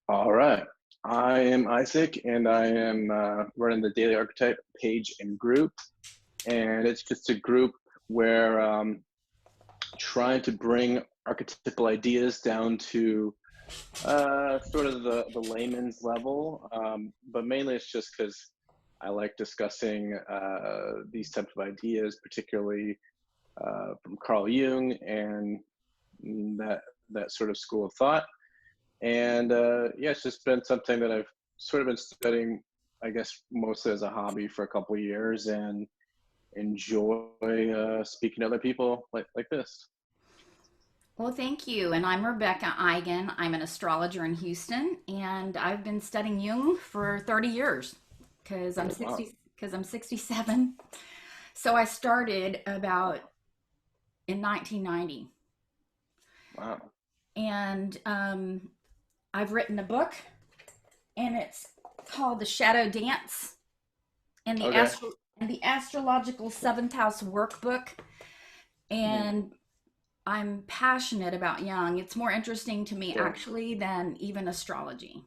All right. I am Isaac, and I am running the Daily Archetype page and group. And it's just a group where trying to bring archetypal ideas down to sort of the layman's level. But mainly it's just because I like discussing these types of ideas, particularly from Carl Jung and that sort of school of thought. And yeah, it's just been something that I've sort of been studying, I guess, mostly as a hobby for a couple of years, and enjoy speaking to other people like this. Well, thank you. And I'm Rebecca Eigen. I'm an astrologer in Houston, and I've been studying Jung for 30 years because I'm Oh, wow. 60 because I'm 67. So I started about in 1990, Wow. and I've written a book, and it's called The Shadow Dance and Okay. the Astrological Seventh House Workbook. Mhm. And I'm passionate about Jung. It's more interesting to me Sure. actually than even astrology.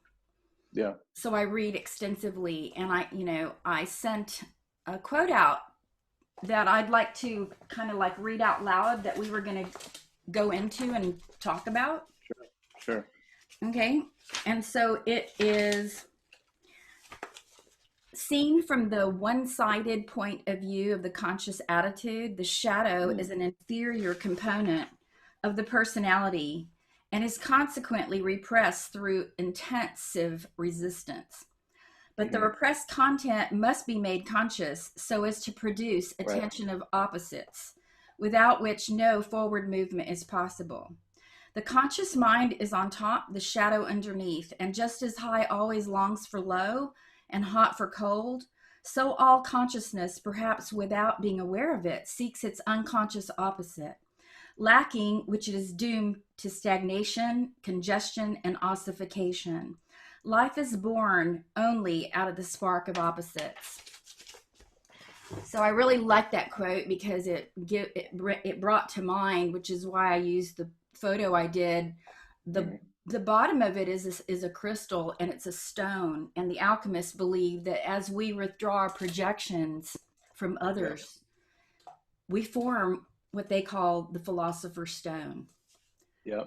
Yeah. So I read extensively, and I sent a quote out that I'd like to kind of like read out loud that we were going to go into and talk about. Sure. Sure. Okay. And so it is: seen from the one sided point of view of the conscious attitude, the shadow Mm. is an inferior component of the personality and is consequently repressed through intensive resistance. But the Hmm. repressed content must be made conscious so as to produce a Right. tension of opposites, without which no forward movement is possible. The conscious mind is on top, the shadow underneath, and just as high always longs for low and hot for cold, so all consciousness, perhaps without being aware of it, seeks its unconscious opposite. Lacking which it is doomed to stagnation, congestion, and ossification. Life is born only out of the spark of opposites. So I really like that quote because it brought to mind, which is why I used the photo I did. the Hmm. The bottom of it is a crystal, and it's a stone, and the alchemists believe that as we withdraw our projections from Yeah. others, we form what they call the philosopher's stone. Yeah.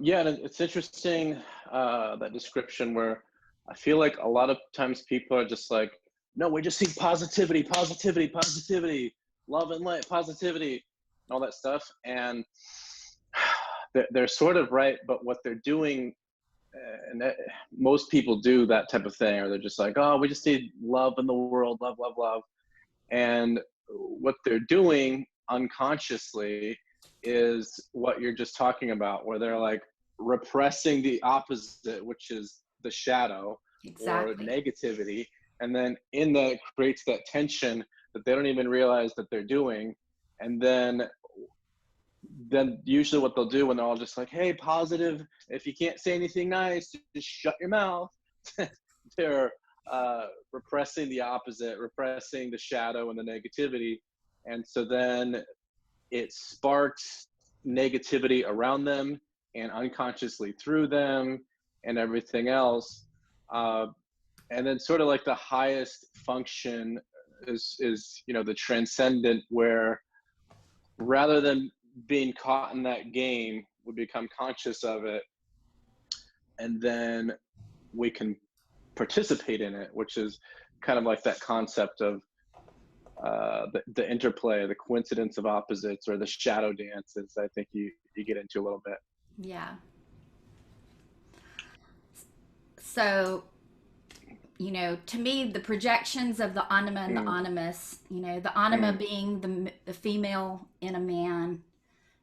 Yeah, and it's interesting that description where I feel like a lot of times people are just like, no, we just seek positivity, positivity, positivity, love and light, positivity, all that stuff. And they're sort of right, but what they're doing, and most people do that type of thing, or they're just like, oh, we just need love in the world, love, love, love. And what they're doing unconsciously is what you're just talking about, where they're like repressing the opposite, which is the shadow or Exactly. negativity. And then in that creates that tension that they don't even realize that they're doing. And then usually what they'll do when they're all just like, hey, positive, if you can't say anything nice, just shut your mouth. They're repressing the opposite, repressing the shadow and the negativity. And so then it sparks negativity around them and unconsciously through them and everything else. Uh, and then sort of like the highest function is the transcendent, where rather than being caught in that game, we become conscious of it, and then we can participate in it, which is kind of like that concept of the interplay, the coincidence of opposites, or the shadow dances. I think you get into a little bit. Yeah. So, to me, the projections of the anima and the Mm, animus, the anima mm, being the female in a man,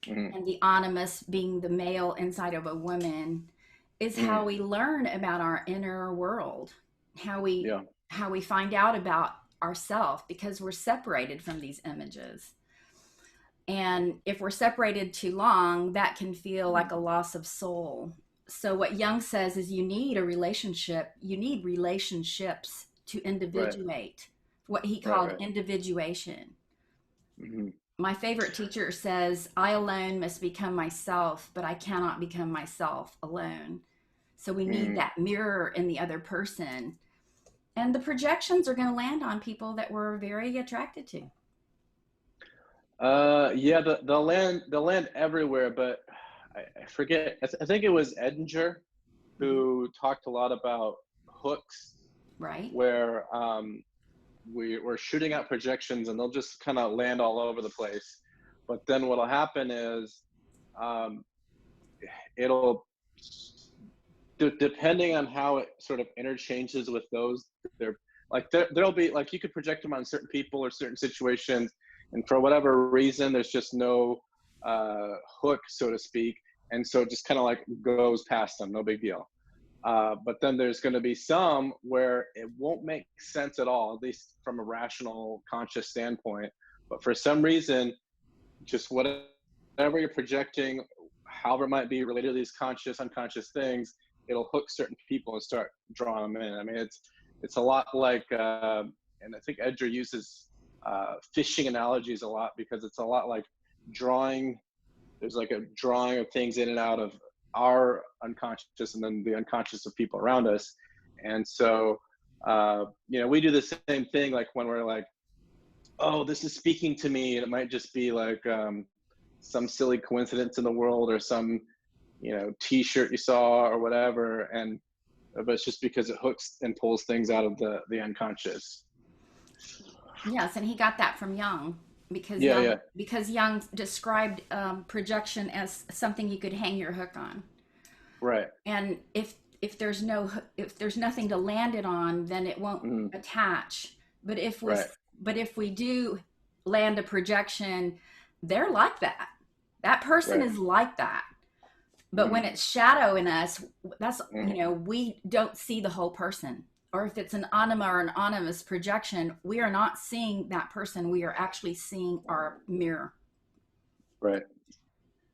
mm, and the animus being the male inside of a woman, is mm, how we learn about our inner world, how we yeah, how we find out about ourselves because we're separated from these images. And if we're separated too long, that can feel like a mm, loss of soul. So, what Jung says is you need a relationship, you need relationships to right, individuate, what he right, called right. individuation. Hmm. My favorite teacher says, I alone must become myself, but I cannot become myself alone. So we need Mm. that mirror in the other person. And the projections are going to land on people that we're very attracted to. Yeah, they'll land everywhere, but I forget. I think it was Edinger Mhm. who talked a lot about hooks, Right? where we're shooting out projections and they'll just kind of land all over the place. But then what'll happen is um, it'll depending on how it sort of interchanges with those, there like there'll be like you could project them on certain people or certain situations, and for whatever reason there's just no hook, so to speak, and so it just kind of like goes past them, no big deal. But then there's going to be some where it won't make sense at all, at least from a rational conscious standpoint, but for some reason just whatever you're projecting, however it might be related to these conscious, unconscious things, it'll hook certain people and start drawing them in. I mean, it's a lot like, and I think Edger uses fishing analogies a lot because it's a lot like drawing. There's like a drawing of things in and out of our unconscious, and then the unconscious of people around us. And so, we do the same thing. Like when we're like, oh, this is speaking to me, and it might just be like some silly coincidence in the world, or some t-shirt you saw or whatever, and but it's just because it hooks and pulls things out of the unconscious. Yes, and he got that from Jung because Yeah, Jung yeah, because Jung described projection as something you could hang your hook on. right. And if there's nothing to land it on, then it won't Mhm. attach. But Right. if we do land a projection, they're like that. That person Right. is like that. But when Mhm. it's shadow in us, that's, Mhm. we don't see the whole person. Or if it's an anima or an animus projection, we are not seeing that person. We are actually seeing our mirror. Right.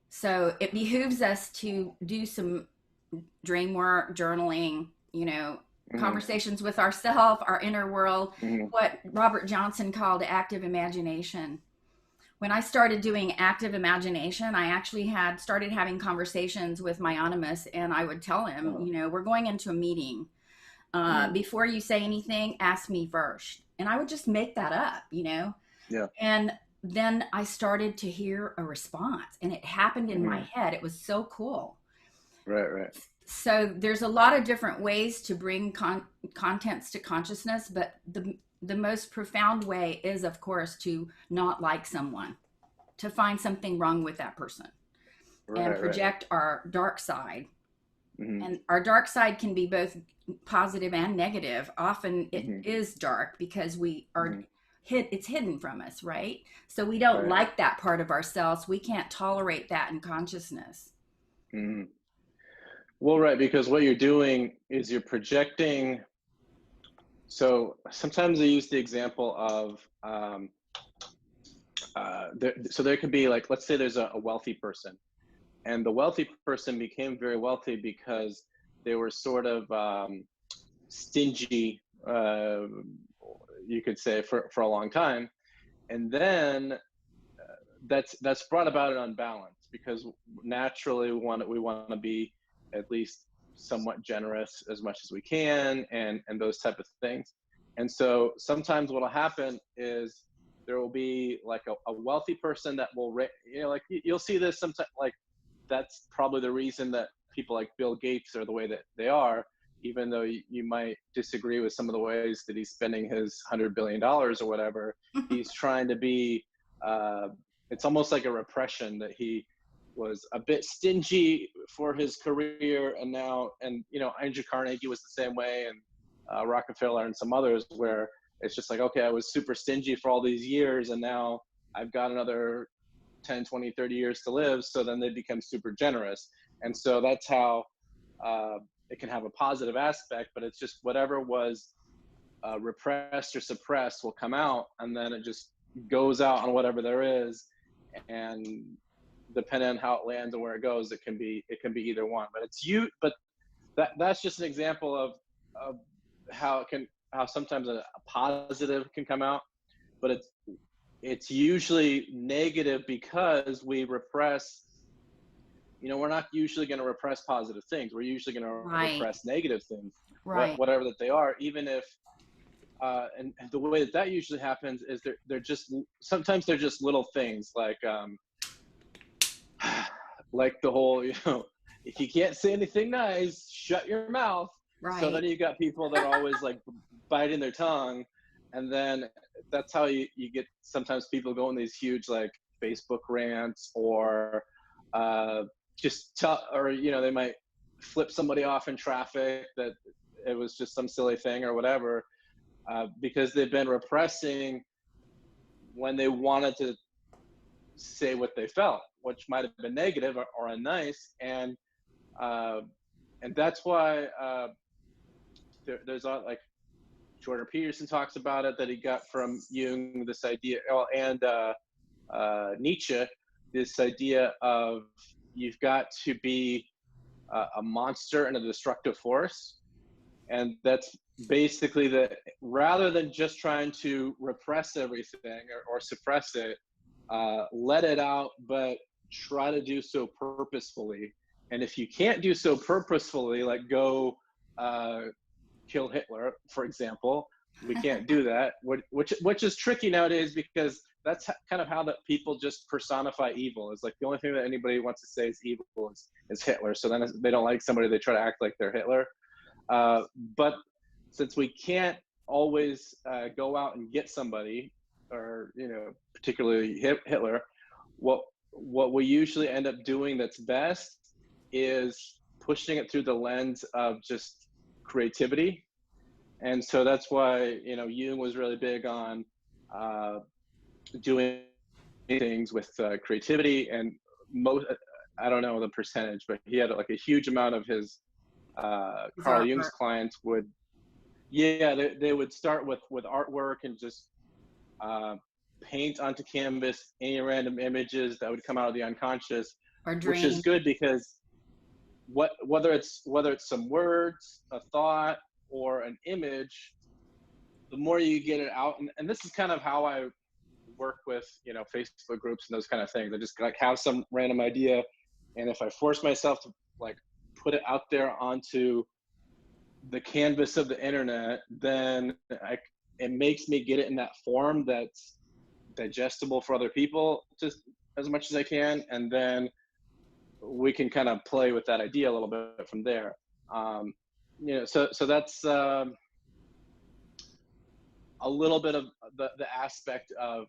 So it behooves us to do some dream work, journaling, Mhm. conversations with ourself, our inner world, Mhm. what Robert Johnson called active imagination. When I started doing active imagination, I actually had started having conversations with my animus, and I would tell him, Uh-huh. we're going into a meeting. Mhm. Before you say anything, ask me first. And I would just make that up. Yeah. And then I started to hear a response, and it happened in my Mhm. head. It was so cool. Right. Right. So there's a lot of different ways to bring contents to consciousness, but the most profound way is, of course, to not like someone, to find something wrong with that person and Right. Right. project our dark side. Mhm. And our dark side can be both positive and negative. Often it Mhm. is dark because we are Mhm. it's hidden from us, right? So we don't Right. like that part of ourselves. We can't tolerate that in consciousness. Mhm. Well, right, because what you're doing is you're projecting. So sometimes I use the example of so there could be, like, let's say there's a wealthy person, and the wealthy person became very wealthy because they were sort of stingy, you could say, for a long time, and then that's brought about an unbalance because naturally we want to be at least somewhat generous as much as we can, and those type of things. And so sometimes what'll happen is there will be like a wealthy person that will like you'll see this sometimes, like that's probably the reason that people like Bill Gates are the way that they are, even though you might disagree with some of the ways that he's spending his $100 billion or whatever. He's trying to be uh, it's almost like a repression that he was a bit stingy for his career, and now, and Andrew Carnegie was the same way, and Rockefeller and some others, where it's just like, okay, I was super stingy for all these years, and now I've got another 10, 20, 30 years to live, so then they become super generous. And so that's how it can have a positive aspect, but it's just whatever was repressed or suppressed will come out, and then it just goes out on whatever there is, and depending on how it lands and where it goes, it can be either one. But it's you. But that's just an example of how sometimes a positive can come out, but it's usually negative because we repress, we're not usually going to repress positive things. We're usually going to Right. repress negative things, Right. whatever that they are, even if, and the way that usually happens is sometimes they're just little things like the whole, if you can't say anything nice, shut your mouth. So then Right. you got people that are always like biting their tongue. And then that's how you get sometimes people go in these huge like Facebook rants, or they might flip somebody off in traffic that it was just some silly thing or whatever, because they've been repressing when they wanted to say what they felt, which might have been negative or unnice. And that's why there's like Jordan Peterson talks about it, that he got from Jung, this idea, and Nietzsche, this idea of you've got to be a monster and a destructive force. And that's basically rather than just trying to repress everything or suppress it, let it out, but try to do so purposefully. And if you can't do so purposefully, like go kill Hitler, for example, we can't do that, which is tricky nowadays, because that's kind of how that people just personify evil. It's like the only thing that anybody wants to say is evil is Hitler. So then they don't like somebody, they try to act like they're Hitler. But since we can't always go out and get somebody, or particularly Hitler, what we usually end up doing that's best is pushing it through the lens of just creativity. And so that's why Jung was really big on doing things with creativity. And I don't know the percentage, but he had like a huge amount of his Carl Jung's clients would, they would start with artwork and just paint onto canvas any random images that would come out of the unconscious, which is good, because whether it's some words, a thought, or an image, the more you get it out. And this is kind of how I work with Facebook groups and those kind of things. I just like have some random idea, and if I force myself to like put it out there onto the canvas of the internet, then it makes me get it in that form that's digestible for other people just as much as I can, and then we can kind of play with that idea a little bit from there. So that's a little bit of the aspect of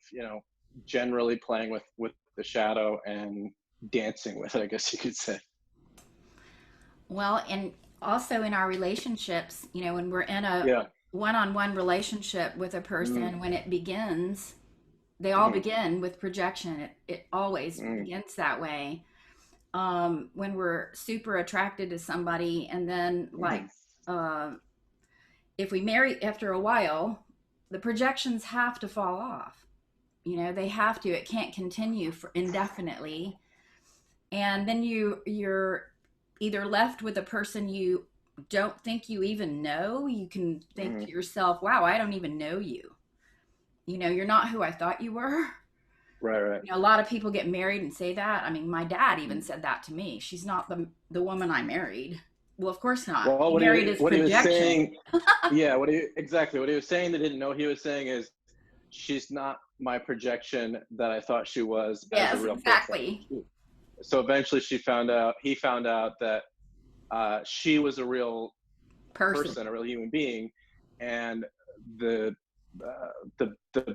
generally playing with the shadow and dancing with it, I guess you could say. Well, and also in our relationships, when we're in a one-on-one relationship with a person, when it begins, they all begin with projection. It always begins that way. When we're super attracted to somebody, and then if we marry after a while, the projections have to fall off. They have to. It can't continue for indefinitely. And then you're either left with a person you don't think you even know. You can think to yourself, wow, I don't even know you. You're not who I thought you were. Right. A lot of people get married and say that. I mean, my dad even said that to me. She's not the woman I married. Well, of course not. Well, He married his projection. He was saying, what he was saying that he didn't know he was saying is, she's not my projection that I thought she was. Yes, as a real exactly. person. So eventually he found out that she was a real person, a real human being. And the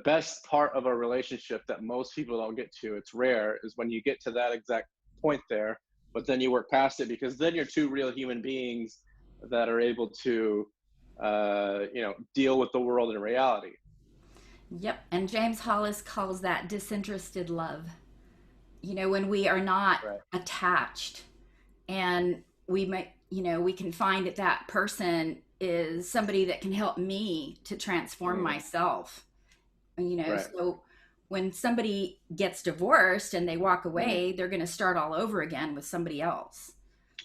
best part of a relationship that most people don't get to, it's rare, is when you get to that exact point there, but then you work past it, because then you're two real human beings that are able to deal with the world in reality. Yep. And James Hollis calls that disinterested love. When we are not attached, and we might, we can find that person is somebody that can help me to transform myself. So when somebody gets divorced and they walk away, they're going to start all over again with somebody else.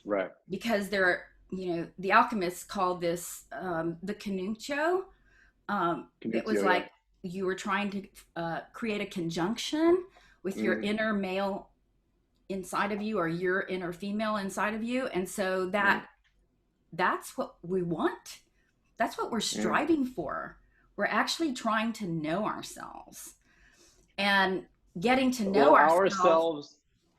Right. Because they're, the alchemists called this the Canuncio. It was like you were trying to create a conjunction with your Mm, inner male inside of you or your inner female inside of you, and so mm, that's what we want. That's what we're mm. striving for. We're actually trying to know ourselves, and getting to know Well, ourselves.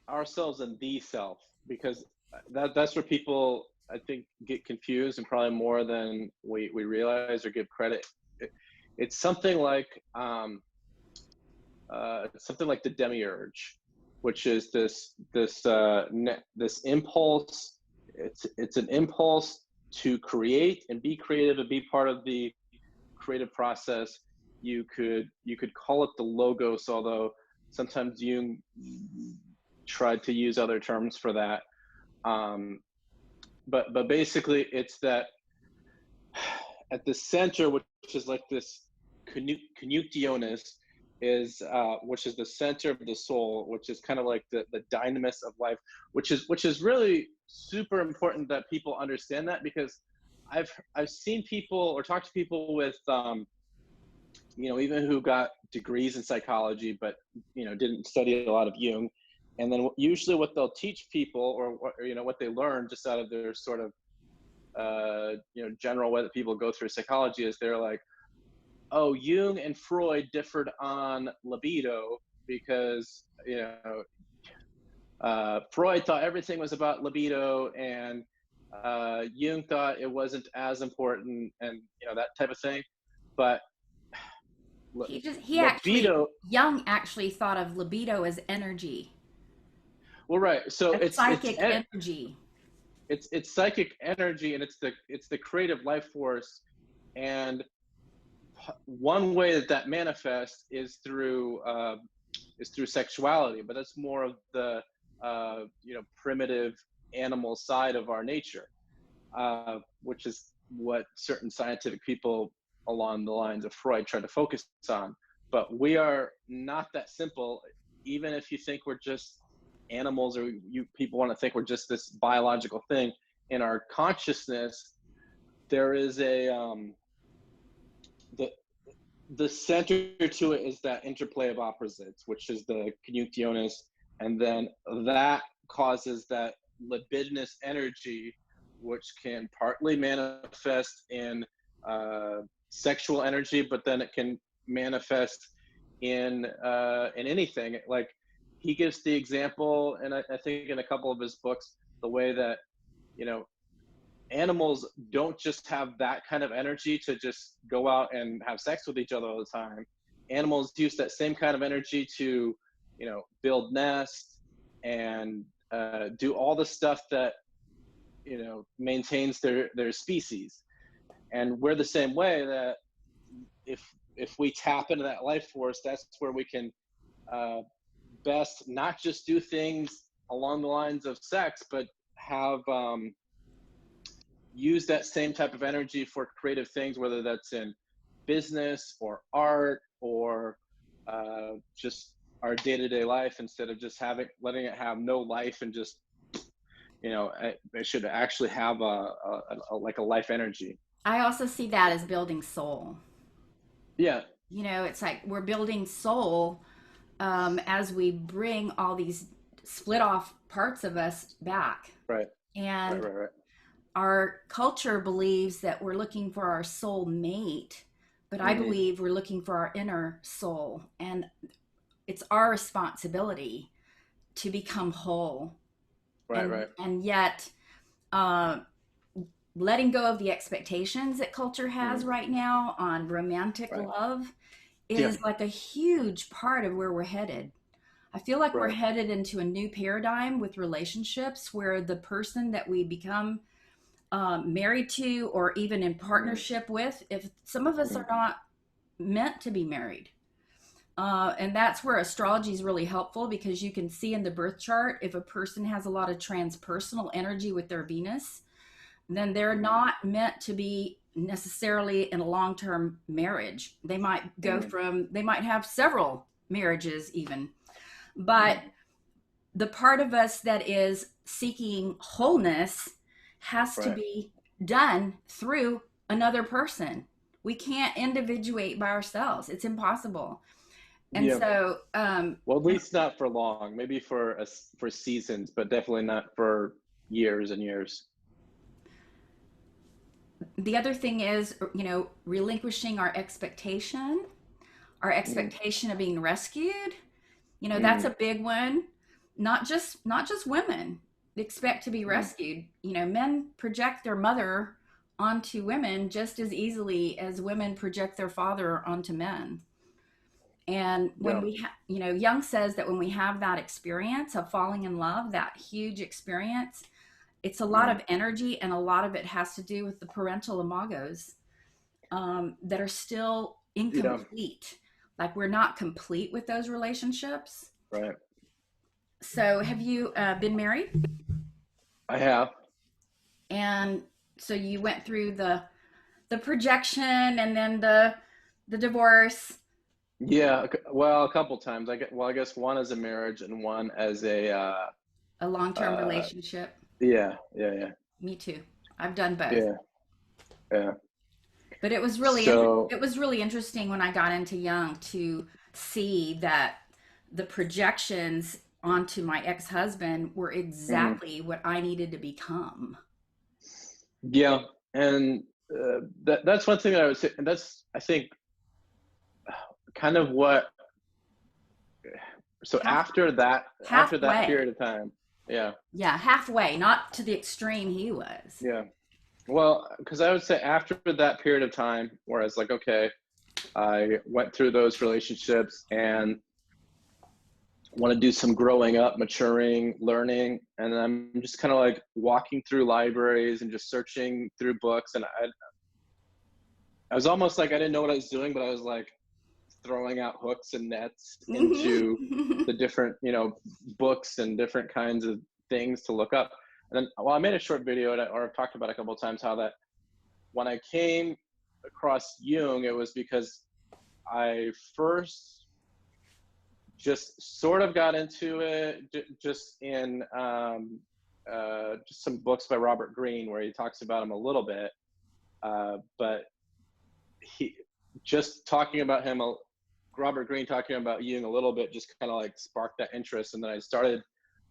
ourselves and the self, because that's where people I think get confused, and probably more than we realize or give credit. It, it's something like the demiurge, which is this impulse. It's an impulse to create and be creative and be part of the creative process. You could call it the logos, although sometimes Jung tried to use other terms for that. Um, but basically, it's that at the center, which is like this conjunctionis, is which is the center of the soul, which is kind of like the dynamis of life, which is really super important that people understand that, because I've seen people or talked to people with even who got degrees in psychology, but didn't study a lot of Jung. And then usually what they'll teach people, or what they learn just out of their sort of general way that people go through psychology, is they're like, oh, Jung and Freud differed on libido because Freud thought everything was about libido, and Jung thought it wasn't as important, and that type of thing. But He actually, libido, Jung actually thought of libido as energy, well, right. So a psychic energy. it's psychic energy, and it's the creative life force. And one way that manifests is through sexuality, but that's more of the primitive animal side of our nature, which is what certain scientific people along the lines of Freud try to focus on. But we are not that simple. Even if you think we're just animals, or people want to think we're just this biological thing, in our consciousness, there is the the center to it is that interplay of opposites, which is the conjunctionis, and then that causes that libidinous energy, which can partly manifest in sexual energy, but then it can manifest in anything. Like, he gives the example, and I think in a couple of his books, the way that you know animals don't just have that kind of energy to just go out and have sex with each other all the time. Animals use that same kind of energy to, build nests and do all the stuff that, maintains their species. And we're the same way, that if we tap into that life force, that's where we can best not just do things along the lines of sex, but have use that same type of energy for creative things, whether that's in business or art, or just our day-to-day life, instead of just letting it have no life, and just it should actually have like a life energy. I also see that as building soul. Yeah. It's like we're building soul as we bring all these split off parts of us back. Right. Right. And Right. Right. our culture believes that we're looking for our soul mate, but I Mm-hmm. believe we're looking for our inner soul. And it's our responsibility to become whole. Right. Right. And yet, uh, letting go of the expectations that culture has Mm-hmm. right now on romantic Right. love Yeah. is like a huge part of where we're headed. I feel like we're Right. headed into a new paradigm with relationships where the person that we become married to, or even in Mm-hmm. partnership with, if some of us Mm-hmm. are not meant to be married. And that's where astrology is really helpful, because you can see in the birth chart if a person has a lot of transpersonal energy with their Venus, then they're Mm-hmm. not meant to be necessarily in a long-term marriage. They might have several marriages even. But Mm-hmm. the part of us that is seeking wholeness has to Right. be done through another person, We can't individuate by ourselves. It's impossible. And Yeah. so, Well, at least not for long. Maybe for seasons, but definitely not for years and years. the other thing is, relinquishing our Mm, expectation of being rescued. That's mm, a big one. Not just women expect to be mm. rescued. Men project their mother onto women just as easily as women project their father onto men. And when Yeah. Jung says that when we have that experience of falling in love, that huge experience, it's a lot Mm. of energy, and a lot of it has to do with the parental imagos that are still Yeah. incomplete. Like, we're not complete with those relationships. Right. So, have you been married? I have. And so you went through the projection and then the divorce. Yeah. Well, a couple times. I guess one as a marriage and one as a A long-term uh, relationship. yeah, yeah, yeah, Me too. I've done both. yeah, yeah. But So, it was really interesting when I got into Jung to see that the projections onto my ex-husband were mhm. exactly what I needed to become. Yeah, and that's one thing that I would say, and that's I think kind of what. So Half after that halfway. period of time, yeah, Yeah, halfway, not to the extreme he was. yeah. Well, because I would say after that period of time, where I was like, okay, I went through those relationships and want to do some growing up, maturing, learning, and I'm just kind of like walking through libraries and just searching through books, and I was almost like I didn't know what I was doing, but I was like throwing out hooks and nets into Hmm. the different, books and different kinds of things to look up. And then, well, I made a short video, or I've talked about a couple of times how that when I came across Jung, it was because I first just sort of got into it just in just some books by Robert Greene where he talks about him a little bit, but he just talking about him, Robert Greene talking about Jung a little bit, just kind of like sparked that interest, and then I started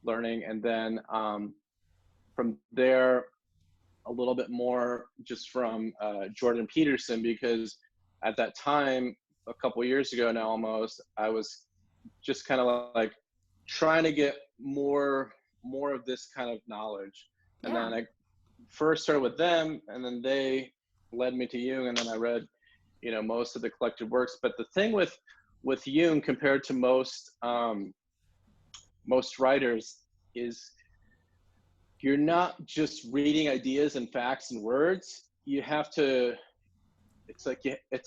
learning, and then from there a little bit more just from Jordan Peterson, because at that time, a couple years ago now almost, I was just kind of like trying to get more of this kind of knowledge, and Yeah. then I first started with them, and then they led me to Jung, and then I read most of the collected works. But the thing with Jung compared to most writers is you're not just reading ideas and facts and words. You have to. It's You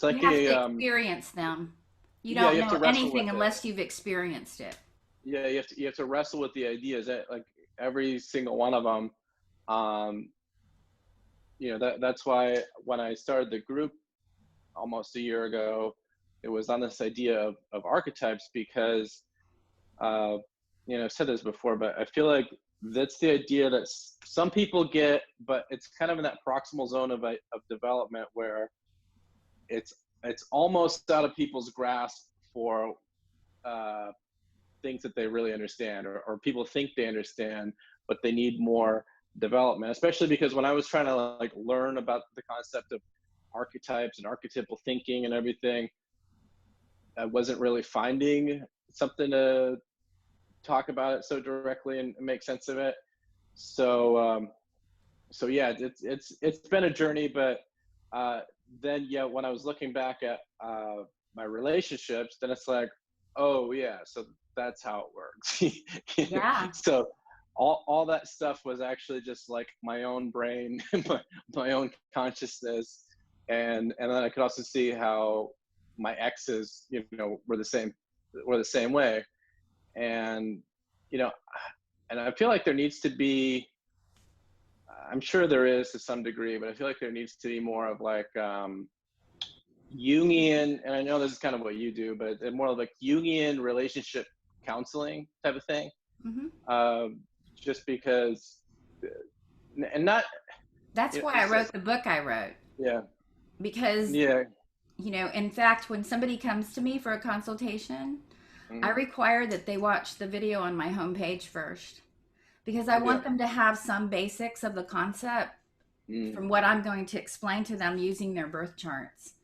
like have a to experience them. You yeah. don't You have to know wrestle with anything it. unless you've experienced it. Yeah, you have to wrestle with the ideas. That like every single one of them. Um, that's why when I started the group almost a year ago, it was on this idea of archetypes, because uh, I've said this before, but I feel like that's the idea that some people get, but it's kind of in that proximal zone of development where it's it's almost out of people's grasp for uh, things that they really understand, or people think they understand, but they need more development. Especially because when I was trying to like learn about the concept of archetypes and archetypal thinking and everything, I wasn't really finding something to talk about it so directly and make sense of it. So yeah, it's been a journey, but uh, then yeah, when I was looking back at my relationships, then it's like, oh yeah, so that's how it works. Yeah. So all that stuff was actually just like my own brain, my own consciousness, and then I could also see how my exes, were the same way, and you know, and I feel like there needs to be. I'm sure there is to some degree, but I feel like there needs to be more of like Jungian, and I know this is kind of what you do, but more like Jungian relationship counseling type of thing. Hmm. Um, just because, and not, That's why I it's wrote just, the book I wrote, yeah, because yeah, In fact, when somebody comes to me for a consultation, I Mm, require that they watch the video on my homepage first because I yeah. want them to have some basics of the concept Mm, from what I'm going to explain to them using their birth charts.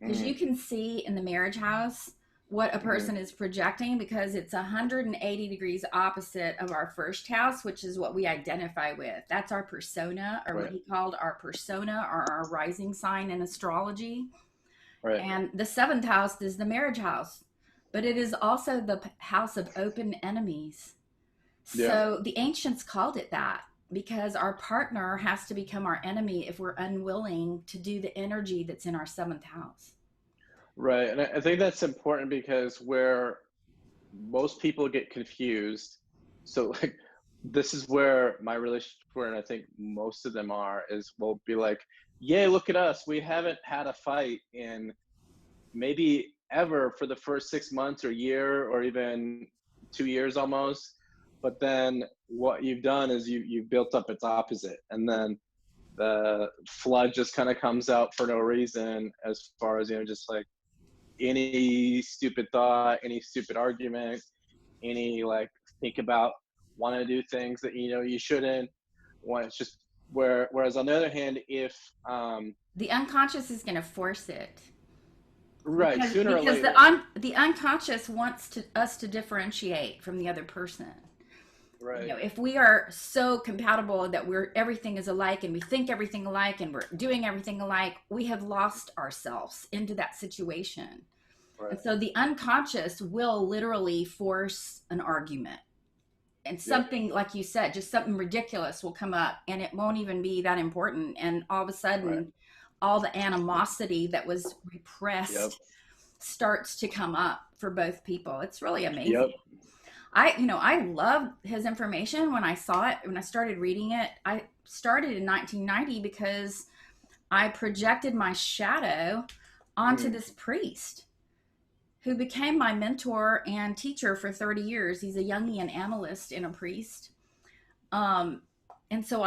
Because mm, you can see in the marriage house what a mm, person is projecting because it's 180 degrees opposite of our first house, which is what we identify with. That's our persona, or what right. he called our persona, or our rising sign in astrology. Right. And the seventh house is the marriage house, but it is also the house of open enemies. Yeah. So the ancients called it that because our partner has to become our enemy if we're unwilling to do the energy that's in our seventh house. Right. And I think that's important because where most people get confused. So like this is where my relationship where, and I think most of them are, is will be like, yay, look at us. We haven't had a fight in maybe ever for the first 6 months or year or even 2 years almost. But then what you've done is you've built up its opposite. And then the flood just kind of comes out for no reason, as far as, just like any stupid thought, any stupid argument, any like think about want to do things that you shouldn't. Want it's just whereas on the other hand, if The unconscious is going to force it right, because sooner or because later, the unconscious wants us to differentiate from the other person. right, If we are so compatible that everything is alike and we think everything alike and we're doing everything alike, we have lost ourselves into that situation. right, And so the unconscious will literally force an argument. And yep, something, like you said, just something ridiculous will come up and it won't even be that important. And all of a right, sudden, all the animosity that was yep, repressed starts to come up for both people. It's really yep, amazing. I loved his information when I saw it, when I started reading it. I started in 1990 because I projected my shadow onto mm, this priest who became my mentor and teacher for 30 years. He's a Jungian analyst and a priest. Um, and so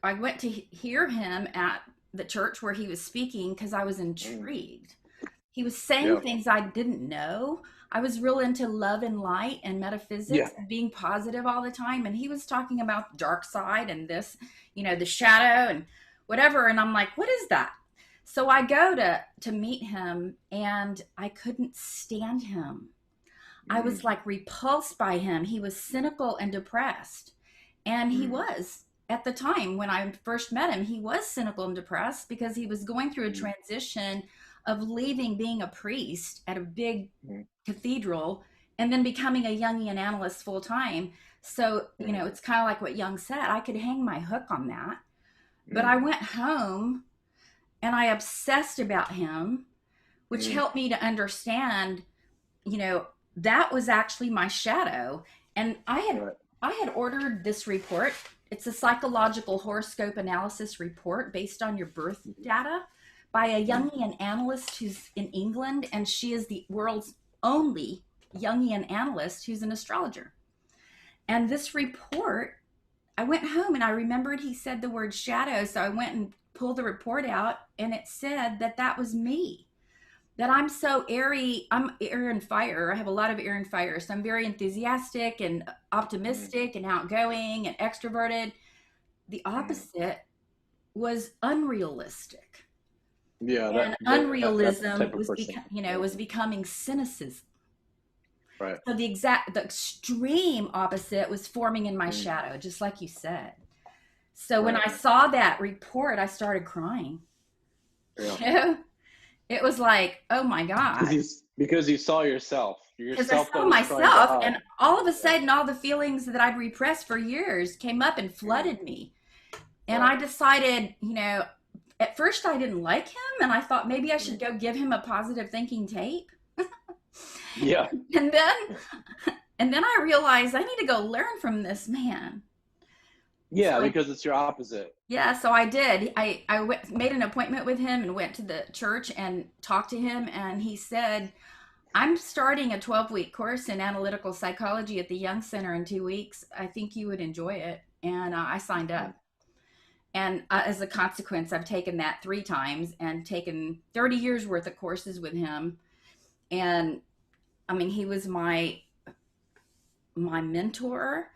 I went to hear him at the church where he was speaking because I was mm, intrigued. He was saying yep, things I didn't know. I was real into love and light and yeah, metaphysics and being positive all the time. And he was talking about the dark side and this, the shadow and whatever. And I'm like, what is that? So I go to meet him and I couldn't stand him. I mm, was like repulsed by him. He was cynical and depressed. And he mm, was at the time when I first met him, he was cynical and depressed because he was going through a mm, transition of leaving being a priest at a big mm, cathedral and then becoming a Jungian analyst full time. So, mm, it's kind of like what Jung said. I could hang my hook on that. But mm, I went home and I obsessed about him, which mm, helped me to understand, you know, that was actually my shadow. And right, I had ordered this report. It's a psychological horoscope analysis report based on your birth mm, data by a mm, Jungian analyst who's in England, and she is the world's only Jungian analyst who's an astrologer. And this report, I went home and I remembered he said the word shadow, so I went and pulled the report out, and it said that that was me, that I'm so airy. I'm air and fire. I have a lot of air and fire. So I'm very enthusiastic and mm, optimistic and outgoing and extroverted. The mm. opposite was unrealistic. Yeah, And that type unrealism of was person, yeah, was becoming cynicism. right, So the extreme opposite was forming in my mm, shadow, just like you said. So when right, I saw that report, I started crying. yeah. You know, it was like, oh my Because God. you saw yourself, Because I yourself that saw was trying to myself, hide. and all of a Yeah, sudden, all the feelings that I'd repressed for years came up and mm, flooded me. And right, I decided, at first I didn't like him, and I thought maybe I mm, should go give him a positive thinking tape. yeah, And then, and then I realized I need to go learn from this man. yeah, So because it's your opposite. yeah, so I did. Made an appointment with him and went to the church and talked to him, and he said, I'm starting a 12-week course in analytical psychology at the Young Center in 2 weeks. I think you would enjoy it. And I signed Mm, up. And as a consequence, I've taken that 3 times and taken 30 years worth of courses with him. And I mean, he was my mentor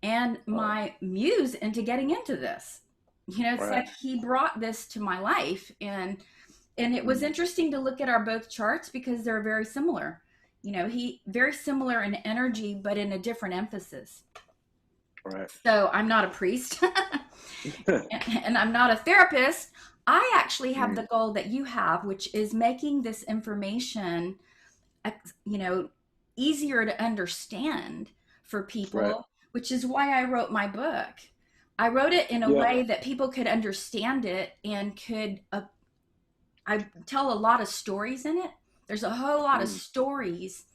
and my muse into getting into this. You know, it's Right. like he brought this to my life, and it was interesting to look at our both charts because they're very similar. You know, he very similar in energy, but in a different emphasis. Right. So I'm not a priest and I'm not a therapist. I actually have the goal that you have, which is making this information, you know, easier to understand for people, Right. which is why I wrote my book. I wrote it in a Yeah. way that people could understand it and could, I tell a lot of stories in it. There's a whole lot of stories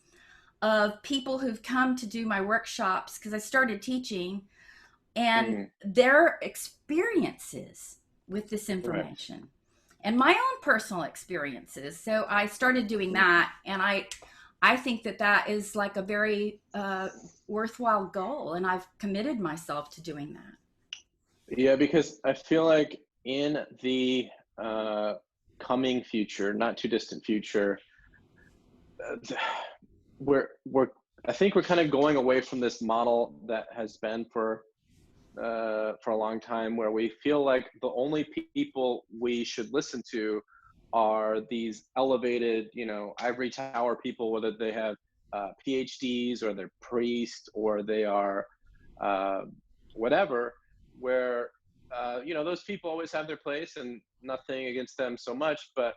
of people who've come to do my workshops because I started teaching, and their experiences with this information and my own personal experiences. So I started doing that, and I think that that is like a very worthwhile goal, and I've committed myself to doing that. Yeah, because I feel like in the coming future, not too distant future, we're I think we're kind of going away from this model that has been for a long time, where we feel like the only people we should listen to are these elevated, you know, ivory tower people, whether they have PhDs or they're priests or they are whatever, where, you know, those people always have their place and nothing against them so much. But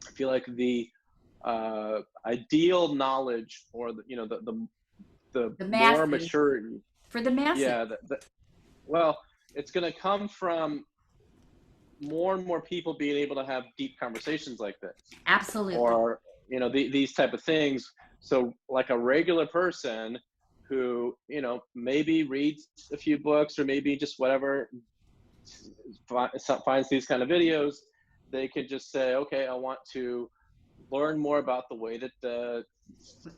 I feel like the ideal knowledge, or the, you know, the The more masses, maturity, for the masses. yeah, well, it's going to come from more and more people being able to have deep conversations like this. Absolutely. Or, you know, these type of things. So like a regular person who, you know, maybe reads a few books or maybe just whatever, finds these kind of videos, they could just say, okay, I want to learn more about the way that the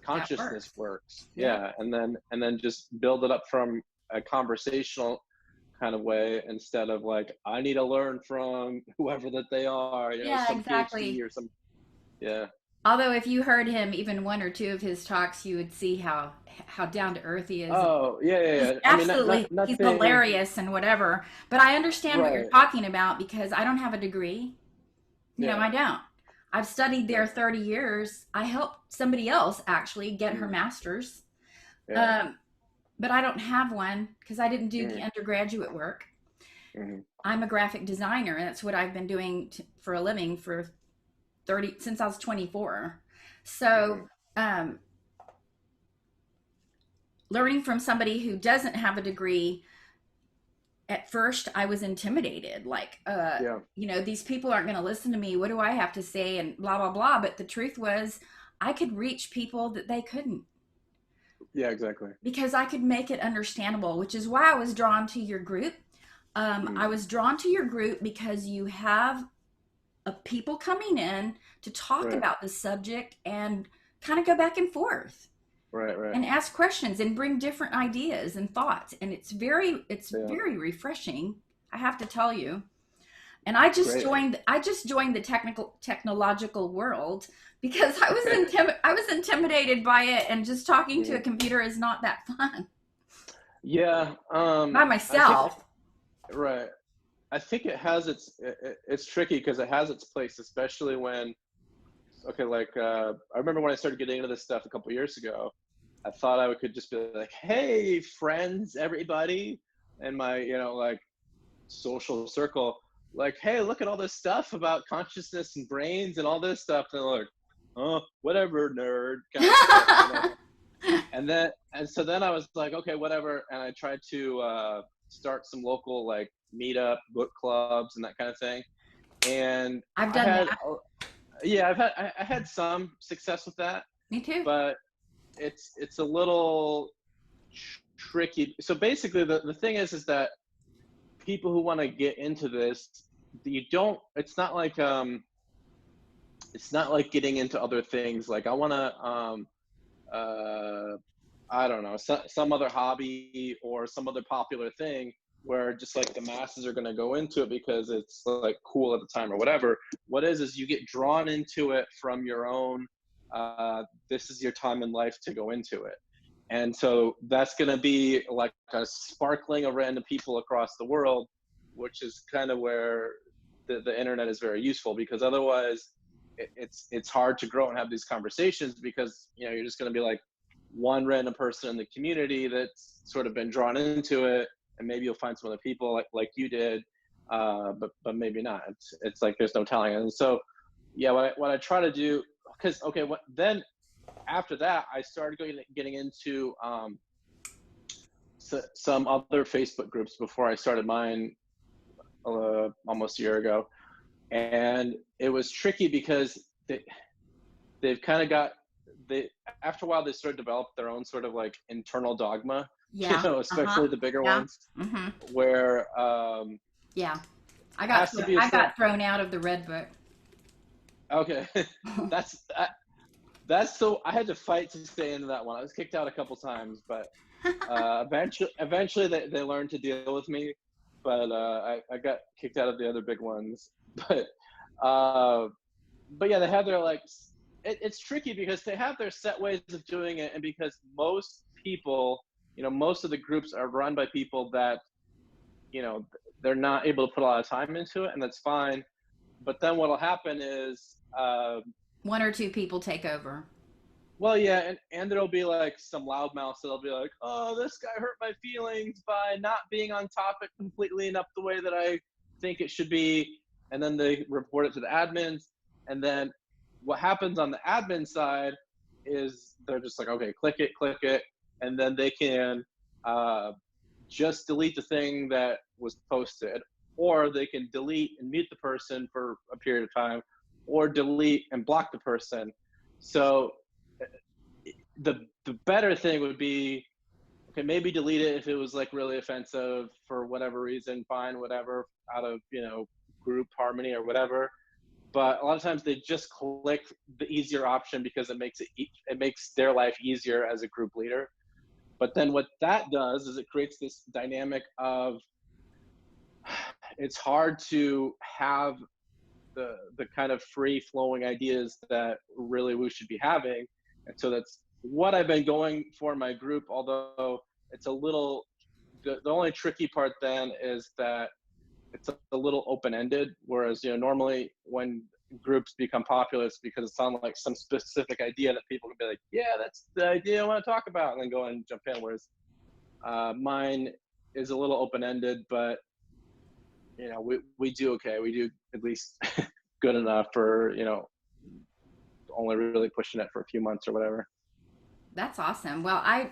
consciousness works. Yeah. And then just build it up from a conversational kind of way, instead of like, I need to learn from whoever that they are, you know, some exactly. PhD or some, yeah. Although if you heard him even 1 or 2 of his talks, you would see how down to earth he is. Oh, yeah. He's absolutely, he's hilarious and whatever. But I understand what you're talking about because I don't have a degree. You know, I don't. I've studied there 30 years. I helped somebody else actually get her master's. But I don't have one because I didn't do the undergraduate work. I'm a graphic designer, and that's what I've been doing for a living for since I was 24. So learning from somebody who doesn't have a degree, at first I was intimidated, like, you know, these people aren't going to listen to me. What do I have to say? And blah, blah, blah. But the truth was I could reach people that they couldn't. Yeah, exactly. Because I could make it understandable, which is why I was drawn to your group. I was drawn to your group because you have people coming in to talk about the subject and kind of go back and forth. Right. And ask questions and bring different ideas and thoughts. And it's very refreshing, I have to tell you. And I just joined the technological world because I was intimidated by it, and just talking to a computer is not that fun. Yeah. By myself. I think it has it's tricky because it has its place, especially when, like, I remember when I started getting into this stuff a couple years ago, I thought I could just be like, hey, friends, everybody, and my, you know, like, social circle, like, hey, look at all this stuff about consciousness and brains and all this stuff. And they're like, oh, whatever, nerd. Kind of stuff, you know? And so then I was like, okay, whatever. And I tried to start some local, like, meetup, book clubs, and that kind of thing. And I've done that. Yeah, I had some success with that. Me too. But it's a little tricky. So basically, the thing is that people who want to get into this, it's not like getting into other things. Like, I want to I don't know, some other hobby or some other popular thing. where just like the masses are going to go into it because it's like cool at the time or whatever. What is you get drawn into it from your own, this is your time in life to go into it. And so that's going to be like a sparkling of random people across the world, which is kind of where the internet is very useful, because otherwise it's hard to grow and have these conversations, because, you know, you're just going to be like one random person in the community that's sort of been drawn into it, and maybe you'll find some other people like you did, but maybe not. It's like there's no telling. And so, yeah, what I try to do, because then after that, I started getting into some other Facebook groups before I started mine almost a year ago, and it was tricky because they've kind of after a while they sort of developed their own sort of like internal dogma, you know, especially the bigger ones, where yeah, I got thrown out of the Red Book. Okay, that's so I had to fight to stay into that one. I was kicked out a couple times, but eventually they learned to deal with me. But I got kicked out of the other big ones. But yeah, they have their like. It's tricky because they have their set ways of doing it, and because most people, you know, most of the groups are run by people that, you know, they're not able to put a lot of time into it, and that's fine. But then what'll happen is one or two people take over. Well, yeah, and there'll be like some loudmouths that'll be like, oh, this guy hurt my feelings by not being on topic completely enough the way that I think it should be. And then they report it to the admins. And then what happens on the admin side is they're just like, okay, click it. And then they can just delete the thing that was posted, or they can delete and mute the person for a period of time, or delete and block the person. So the better thing would be, okay, maybe delete it if it was like really offensive for whatever reason, fine, whatever, out of, you know, group harmony or whatever. But a lot of times they just click the easier option because it makes their life easier as a group leader. But then what that does is it creates this dynamic of, it's hard to have the kind of free flowing ideas that really we should be having. And so that's what I've been going for in my group, although it's a little, the only tricky part then is that it's a little open-ended, whereas, you know, normally when groups become popular, it's because it's on like some specific idea that people can be like, yeah, that's the idea I want to talk about, and then go and jump in. Whereas mine is a little open-ended, but, you know, we do okay. We do at least good enough for, you know, only really pushing it for a few months or whatever. That's awesome. Well, I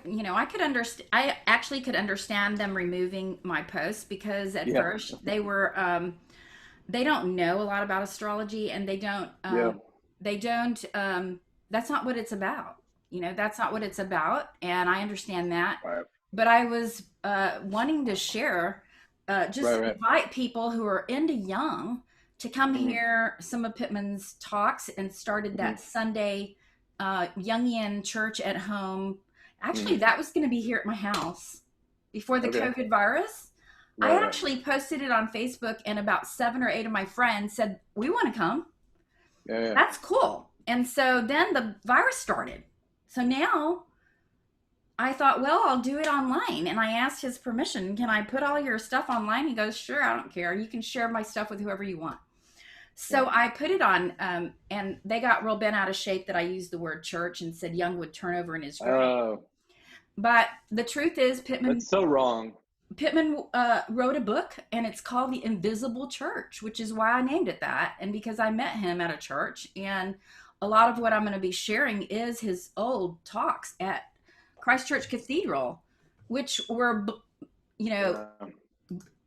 actually could understand them removing my posts, because at first they were, they don't know a lot about astrology, and they don't, that's not what it's about. You know, that's not what it's about. And I understand that, Right. But I was, wanting to share, invite people who are into Jung to come hear some of Pittman's talks, and started that Sunday Jungian church at home. Actually, that was going to be here at my house before the COVID virus. I actually posted it on Facebook, and about 7 or 8 of my friends said, we want to come. That's cool. And so then the virus started. So now I thought, well, I'll do it online. And I asked his permission. Can I put all your stuff online? He goes, sure, I don't care. You can share my stuff with whoever you want. So I put it on, and they got real bent out of shape that I used the word church and said Jung would turn over in his grave. But the truth is, Pittman... That's so wrong. Pittman wrote a book, and it's called The Invisible Church, which is why I named it that. And because I met him at a church, and a lot of what I'm going to be sharing is his old talks at Christ Church Cathedral, which were, you know...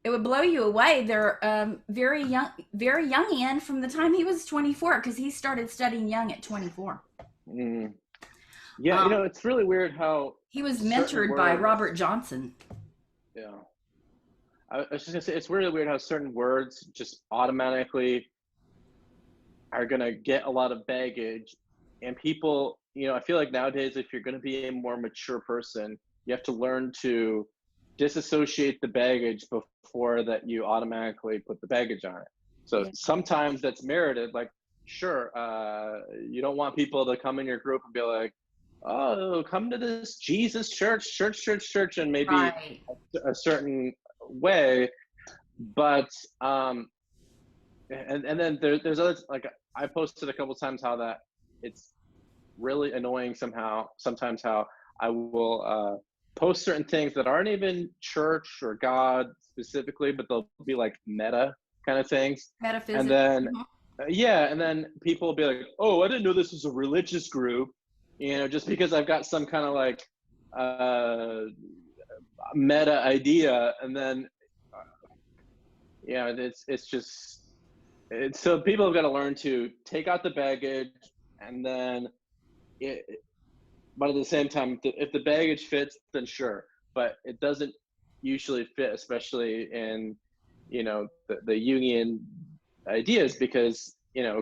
It would blow you away. They're very very Jungian from the time he was 24, because he started studying Jung at 24. Yeah, you know, it's really weird how he was mentored by Robert Johnson. Yeah, I was just gonna say, it's really weird how certain words just automatically are gonna get a lot of baggage, and people, you know, I feel like nowadays, if you're gonna be a more mature person, you have to learn to disassociate the baggage before that you automatically put the baggage on it. So sometimes that's merited. Like, sure, you don't want people to come in your group and be like, oh, come to this Jesus church, and maybe Right. a certain way. But and then there's other, like, I posted a couple times how that it's really annoying sometimes how I will post certain things that aren't even church or God specifically, but they'll be like meta kind of things. And Metaphysics. then Mhm. and then people will be like, oh, I didn't know this was a religious group, just because I've got some kind of like meta idea. And then it's just so people have got to learn to take out the baggage, and then but at the same time, if the baggage fits, then sure, but it doesn't usually fit, especially in the Jungian ideas, because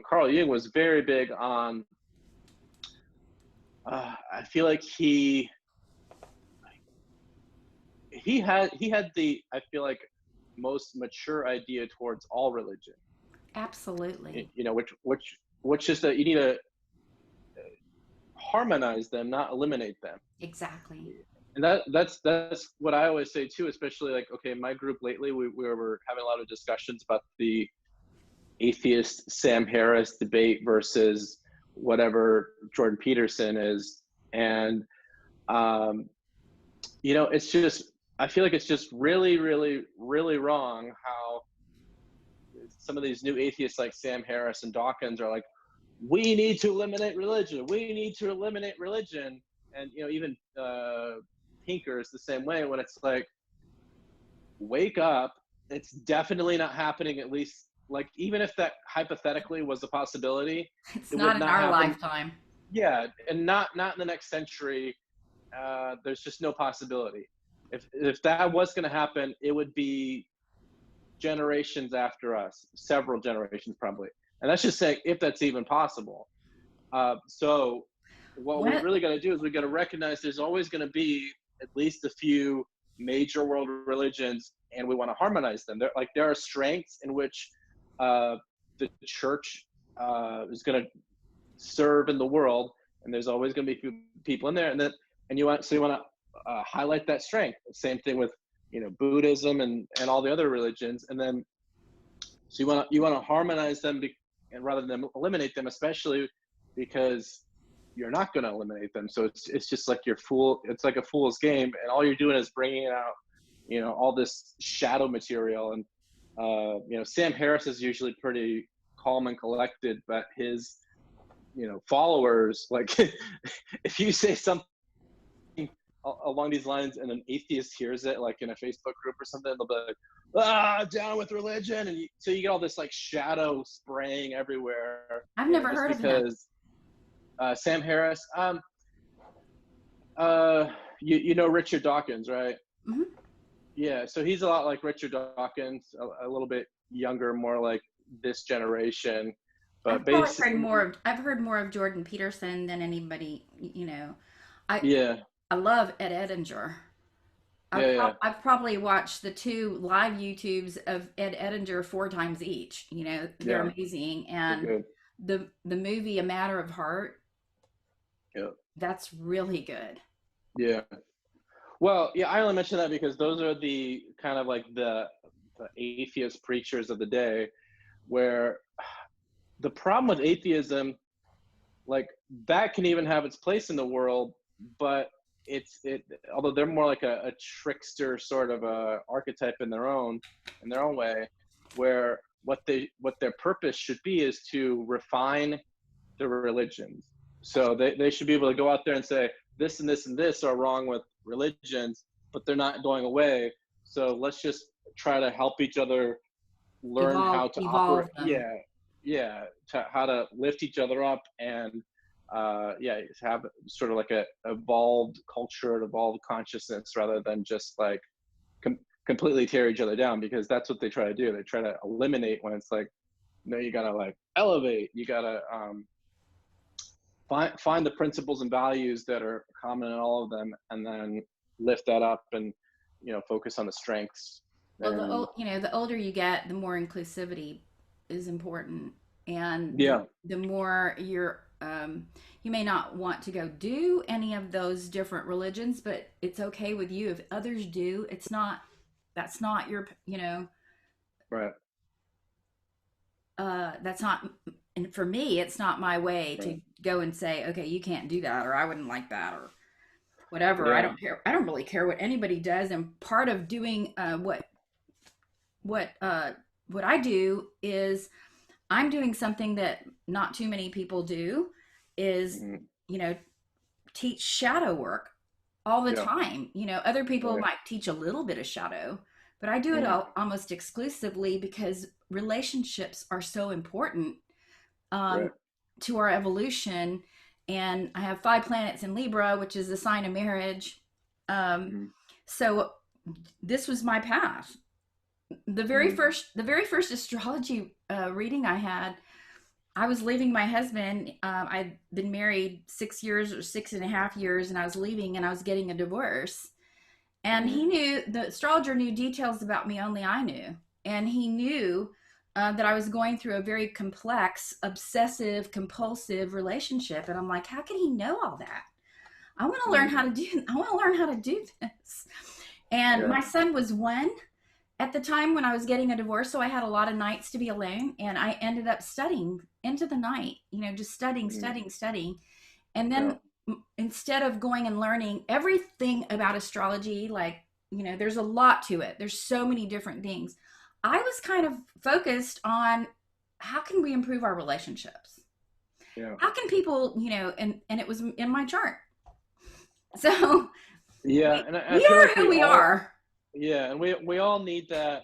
Carl Jung was very big on I feel like he had the, I feel like, most mature idea towards all religion. Absolutely. Which is that you need to harmonize them, not eliminate them. Exactly. And that's what I always say too, especially like, okay, my group lately, we were having a lot of discussions about the atheist Sam Harris debate versus whatever Jordan Peterson is. And it's just, I feel like it's just really, really, really wrong how some of these new atheists like Sam Harris and Dawkins are like, we need to eliminate religion. We need to eliminate religion. And, even Pinker is the same way, when it's like, wake up. It's definitely not happening, at least, like, even if that hypothetically was a possibility, It's it not would in not our happen. lifetime. Yeah, and not in the next century. There's just no possibility. If that was going to happen, it would be generations after us, several generations probably. And that's just saying if that's even possible. So what we What? really got to do is we got to recognize there's always going to be at least a few major world religions, and we want to harmonize them. There are strengths in which the church is going to serve in the world, and there's always going to be people in there, and you want to highlight that strength. Same thing with Buddhism and all the other religions, and then so you want to harmonize them, and rather than eliminate them, especially because you're not going to eliminate them. So it's just like it's like a fool's game, and all you're doing is bringing out all this shadow material. And Sam Harris is usually pretty calm and collected, but his followers, like, if you say something along these lines and an atheist hears it, like in a Facebook group or something, they'll be like, down with religion. And so you get all this like shadow spraying everywhere. I've never Just heard of him. because Sam Harris, Richard Dawkins, right? Hmm. Yeah, so he's a lot like Richard Dawkins, a little bit younger, more like this generation. But I've heard more of Jordan Peterson than anybody. I yeah, I love Ed Edinger. yeah. I've probably watched the 2 live YouTubes of Ed Edinger 4 times each. They're Yeah, amazing. they're And good. the movie A Matter of Heart, Yeah, that's really good. yeah. Well, yeah, I only mention that because those are the kind of like the atheist preachers of the day, where the problem with atheism, like, that can even have its place in the world, but although they're more like a trickster sort of a archetype in their own way, where what their purpose should be is to refine the religions. So they should be able to go out there and say this and this and this are wrong with religions, but they're not going away. So let's just try to help each other learn how to operate. Evolve them. Yeah, how to lift each other up, and have sort of like a evolved culture, an evolved consciousness, rather than just like completely tear each other down, because that's what they try to do. They try to eliminate, when it's like, no, you gotta like elevate. You gotta find the principles and values that are common in all of them, and then lift that up. And focus on the strengths. Well, And the older you get, the more inclusivity is important, and yeah, the more you may not want to go do any of those different religions, but it's okay with you if others do. That's not your, right, that's not, and for me, it's not my way right, to go and say, okay, you can't do that, or I wouldn't like that, or whatever. I yeah, don't care. I don't really care what anybody does. And part of doing what what I do is I'm doing something that not too many people do is, mhm, you know, teach shadow work all the yeah, time. Other people right, might teach a little bit of shadow, but I do it mhm, almost exclusively because relationships are so important, right, um, to our evolution. And I have 5 planets in Libra, which is the sign of marriage. Um, mhm, so this was my path. mhm, The very first astrology reading I had, I was leaving my husband. I'd been married 6 years or 6.5 years, and I was leaving, and I was getting a divorce. And mhm, the astrologer knew details about me only I knew. And he knew that I was going through a very complex, obsessive, compulsive relationship. And I'm like, how can he know all that? mhm, I want to learn how to do this. And yeah, my son was 1 at the time when I was getting a divorce. So I had a lot of nights to be alone, and I ended up studying into the night, just studying, mhm, studying, studying. And yeah, then instead of going and learning everything about astrology, like, there's a lot to it, there's so many different things. I was kind of focused on how can we improve our relationships? yeah, How can people, and it was in my chart. So yeah. we, And I we feel are like who we we all, are. yeah, and we all need that,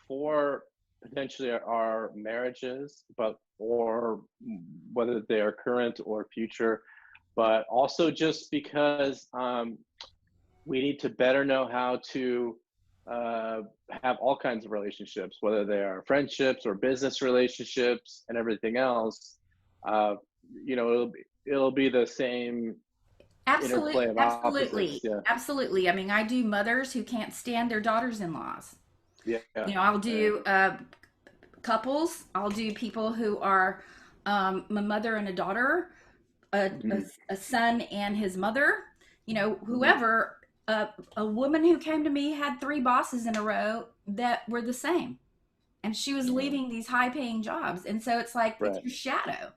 for potentially our marriages, but or whether they are current or future, but also just because, we need to better know how to, uh, have all kinds of relationships, whether they are friendships or business relationships and everything else. Uh, it'll be the same interplay of opposites. Absolutely, Yeah, absolutely. I mean, I do mothers who can't stand their daughters-in-laws. yeah, yeah, I'll do couples. I'll do people who are a mother and a daughter, hmm, a son and his mother. hmm, Whoever. A woman who came to me had 3 bosses in a row that were the same, and she was hmm, leaving these high-paying jobs. And so it's like it's right, your shadow.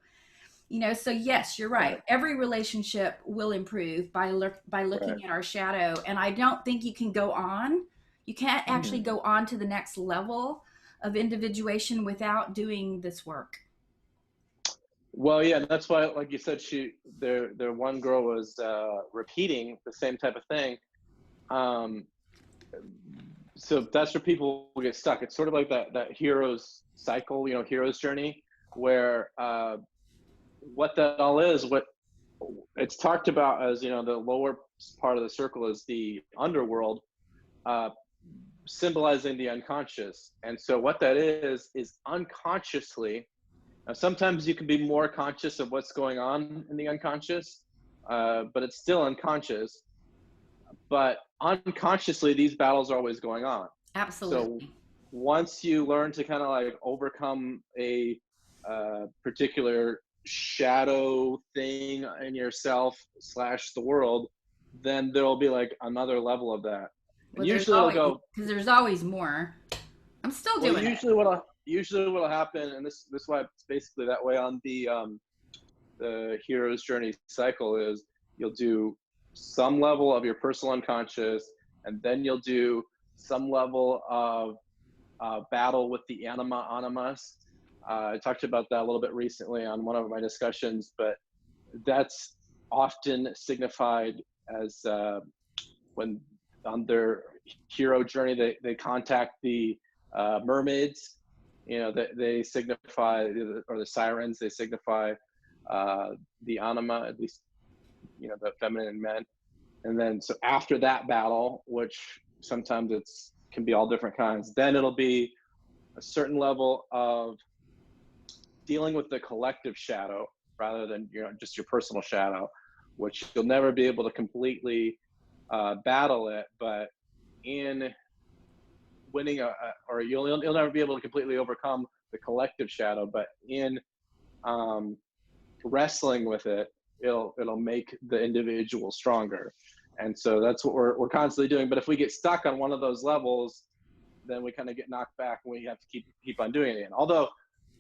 So yes, you're right. right, Every relationship will improve by right. looking at our shadow. And I don't think you can go on. You can't actually Mhm. go on to the next level of individuation without doing this work. Well, yeah, that's why, like you said, their one girl was, repeating the same type of thing. Um, so that's where people get stuck. It's sort of like that hero's cycle, hero's journey, where, what that all is, what it's talked about as, the lower part of the circle is the underworld, uh, symbolizing the unconscious. And so what that is unconsciously. Now, sometimes you can be more conscious of what's going on in the unconscious, but it's still unconscious. But unconsciously, these battles are always going on. So Absolutely. once you learn to kind of like overcome a, particular shadow thing in yourself slash the world, then there'll be like another level of that. And Well, there's usually it'll always go, because there's always more. I'm still well, doing it. usually what'll happen, and this is why it's basically that way on the hero's journey cycle is you'll do some level of your personal unconscious, and then you'll do some level of, battle with the anima animus. I talked about that a little bit recently on one of my discussions, but that's often signified as, when on their hero journey they contact the, mermaids. They signify, or the sirens, they signify, uh, the anima, at least, the feminine men. And then so after that battle, which sometimes it's can be all different kinds, then it'll be a certain level of dealing with the collective shadow rather than just your personal shadow, which you'll never be able to completely, battle it, but in winning or you'll never be able to completely overcome the collective shadow, but in wrestling with it, it'll make the individual stronger. And so that's what we're constantly doing. But if we get stuck on one of those levels, then we kind of get knocked back and we have to keep on doing it again. Although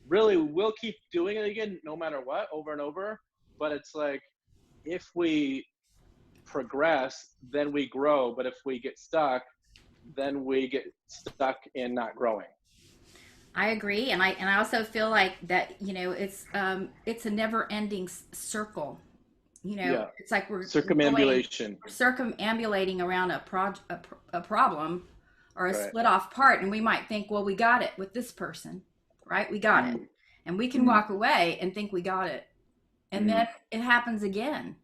really we'll keep doing it again no matter what, over and over. But it's like, if we progress, then we grow. But if we get stuck, then we get stuck in not growing. I agree, and I also feel like that, it's a never-ending circle. Yeah. It's like we're circumambulation. around a problem or a Right. split off part, and we might think, well, we got it with this person, right? We got it, and we can walk away and think we got it, and then it happens again,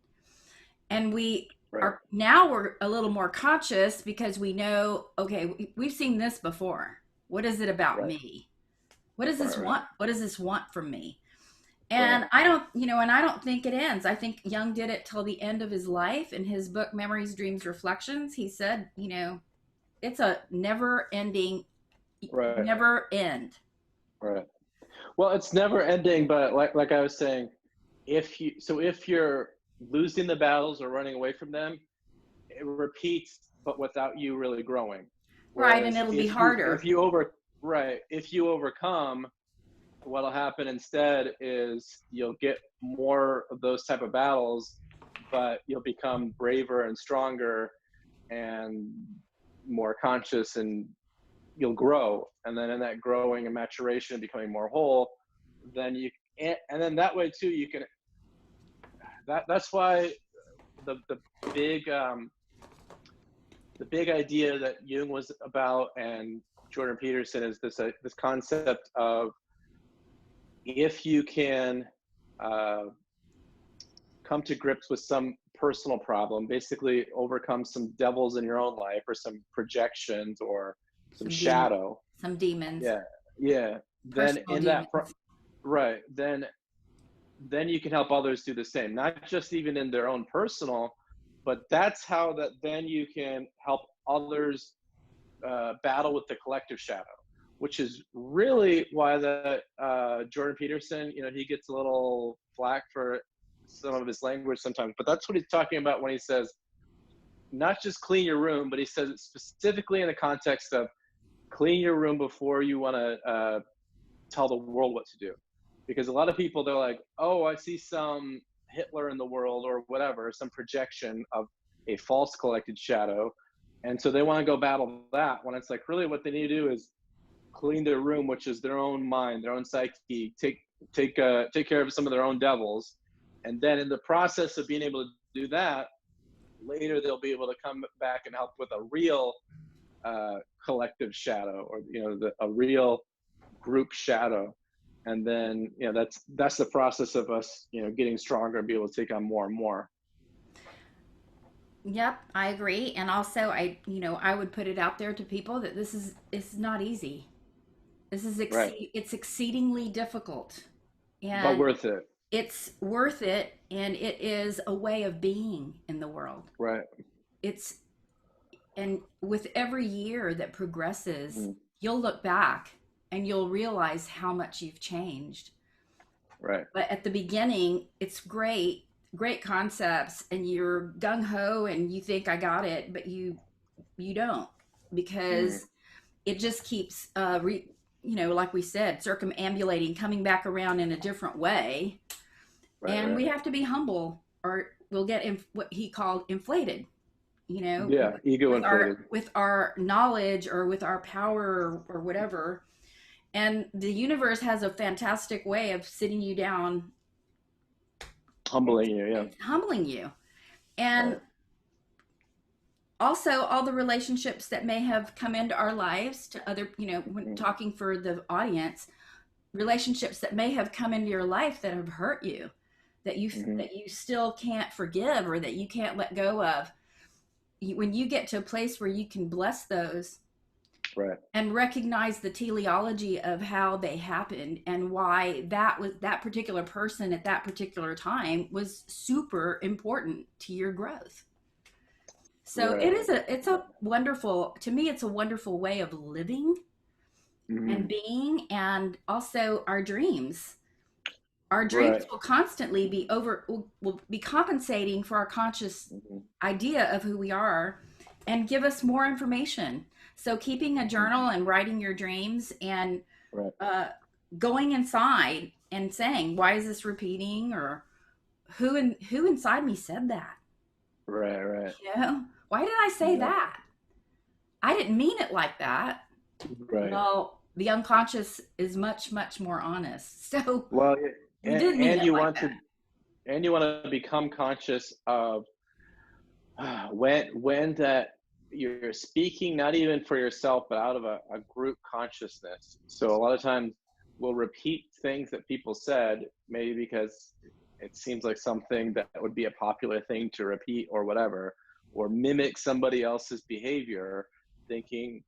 and we are now we're a little more conscious because we know, okay, we've seen this before. What is it about me? What does this want? What does this want from me? And I don't think it ends. I think Jung did it till the end of his life. In his book, Memories, Dreams, Reflections, he said, it's a never ending, never end. Right. Well, it's never ending, but like I was saying, if you're losing the battles or running away from them, it repeats, but without you really growing. Right. And it'll be harder. If you overcome, what'll happen instead is you'll get more of those type of battles, but you'll become braver and stronger and more conscious, and you'll grow. And then in that growing and maturation and becoming more whole, then and then that way too, you can, that's why the big idea that Jung was about, and Jordan Peterson, is this concept of, if you can come to grips with some personal problem, basically overcome some devils in your own life or some projections or some shadow, some demons. Yeah. Then in that, then you can help others do the same, not just even in their own personal, but that's how then you can help others battle with the collective shadow, which is really why Jordan Peterson, he gets a little flack for some of his language sometimes, but that's what he's talking about when he says, not just clean your room, but he says it specifically in the context of clean your room before you want to tell the world what to do. Because a lot of people, they're like, oh, I see some Hitler in the world or whatever, some projection of a false collected shadow. And so they want to go battle that, when it's like, really what they need to do is clean their room, which is their own mind, their own psyche, take care of some of their own devils. And then in the process of being able to do that, later they'll be able to come back and help with a real collective shadow, or a real group shadow. And then that's the process of us getting stronger and be able to take on more and more. Yep, I agree. And also I would put it out there to people that it's not easy. This is it's exceedingly difficult, but worth it. It's worth it, and it is a way of being in the world. Right. And with every year that progresses, you'll look back and you'll realize how much you've changed. Right. But at the beginning, it's great concepts, and you're gung-ho and you think I got it, but you don't, because it just keeps like we said, circumambulating, coming back around in a different way. We have to be humble, or we'll get what he called inflated, ego inflated with our knowledge or with our power or whatever. And the universe has a fantastic way of sitting you down, humbling you. And also all the relationships that may have come into our lives, to other, when talking for the audience, relationships that may have come into your life that have hurt you, that you still can't forgive, or that you can't let go of. When you get to a place where you can bless those, and recognize the teleology of how they happened, and why that particular person at that particular time was super important to your growth. So Right. it's a wonderful, to me, it's a wonderful way of living and Mhm. being, and also our dreams. Our dreams Right. will constantly be will be compensating for our conscious Mhm. idea of who we are and give us more information. So keeping a Mhm. journal and writing your dreams and Right. uh, going inside and saying, why is this repeating? Or who inside me said that? Right. Right. You know, why did I say Yeah. that? I didn't mean it like that. Right. Well, the unconscious is much, much more honest. So Well, you did mean and it you like want that. to become conscious of when that you're speaking not even for yourself but out of a group consciousness. So a lot of times we'll repeat things that people said, maybe because it seems like something that would be a popular thing to repeat or whatever, or mimic somebody else's behavior, thinking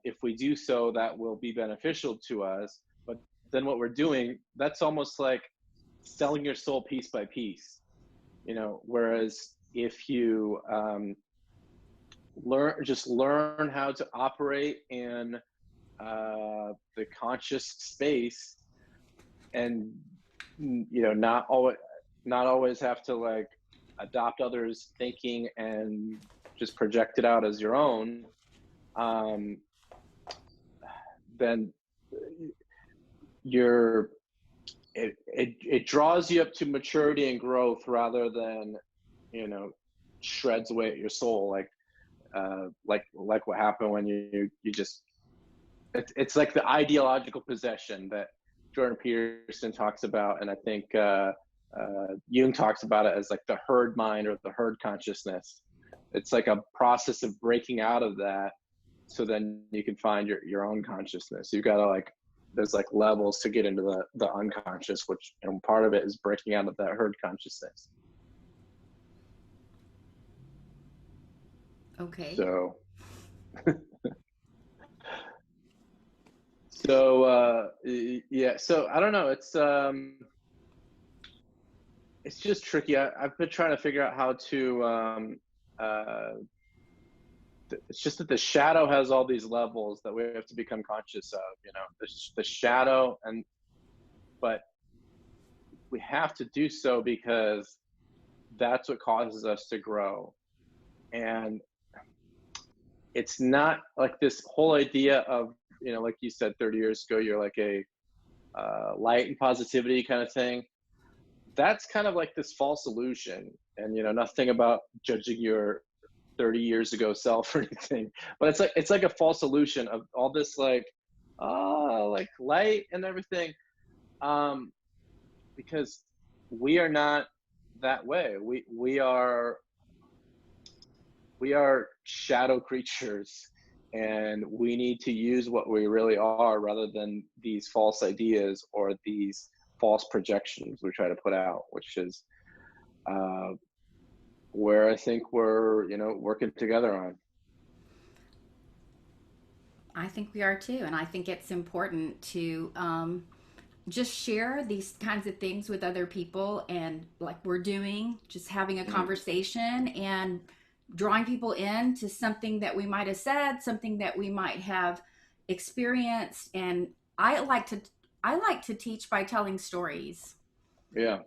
if we do so that will be beneficial to us. But then what we're doing, that's almost like selling your soul piece by piece, whereas if you learn how to operate in the conscious space, and not always have to like adopt others thinking and just project it out as your own, um, then you're it draws you up to maturity and growth rather than you know shreds away at your soul, like what happened when you just it's like the ideological possession that Jordan Peterson talks about, and I think Jung talks about it as like the herd mind or the herd consciousness. It's like a process of breaking out of that, so then you can find your own consciousness. You've got to like there's like levels to get into the unconscious, which part of it is breaking out of that herd consciousness. Okay. So yeah, so I don't know, it's just tricky. I've been trying to figure out how to uh it's just that the shadow has all these levels that we have to become conscious of, the shadow, and but we have to do so because that's what causes us to grow. And it's not like this whole idea of, like you said, 30 years ago you're like a light and positivity kind of thing. That's kind of like this false illusion, and nothing about judging your 30 years ago self or anything, but it's like a false illusion of all this like light and everything, um because we are not that way. We are shadow creatures, and we need to use what we really are rather than these false ideas or these false projections we try to put out, which is uh, where I think we're working together on. I think we are too. And I think it's important to just share these kinds of things with other people, and like we're doing, just having a Mhm. conversation and drawing people into something that we might have said, something that we might have experienced. And I like to I like to teach by telling stories Yeah.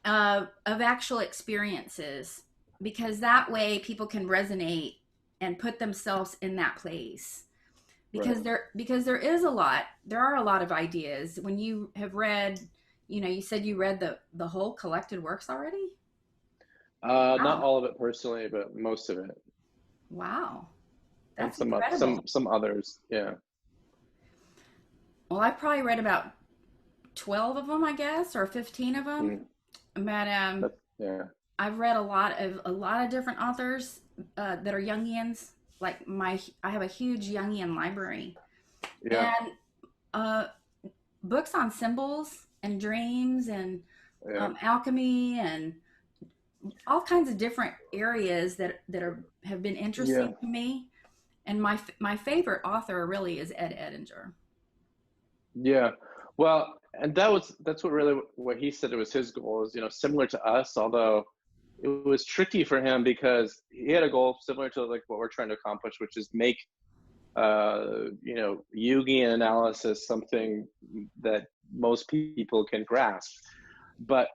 of actual experiences, because that way people can resonate and put themselves in that place, Right. because there are a lot of ideas. When you have read, you said you read the whole collected works already. Not Wow. all of it personally, but most of it, Wow, and that's some incredible. others. Yeah. Well, I probably read about 12 of them, I guess, or 15 of them. Mm. But Yeah. I've read a lot of different authors that are Jungians. Like I have a huge Jungian library, Yeah. and uh, books on symbols and dreams and Yeah. alchemy and all kinds of different areas that have been Yeah. interesting to me. And my favorite author really is Ed Edinger. Yeah. Well, and that's what really what he said it was his goal is, similar to us, although it was tricky for him because he had a goal similar to like what we're trying to accomplish, which is make Jungian analysis something that most people can grasp. But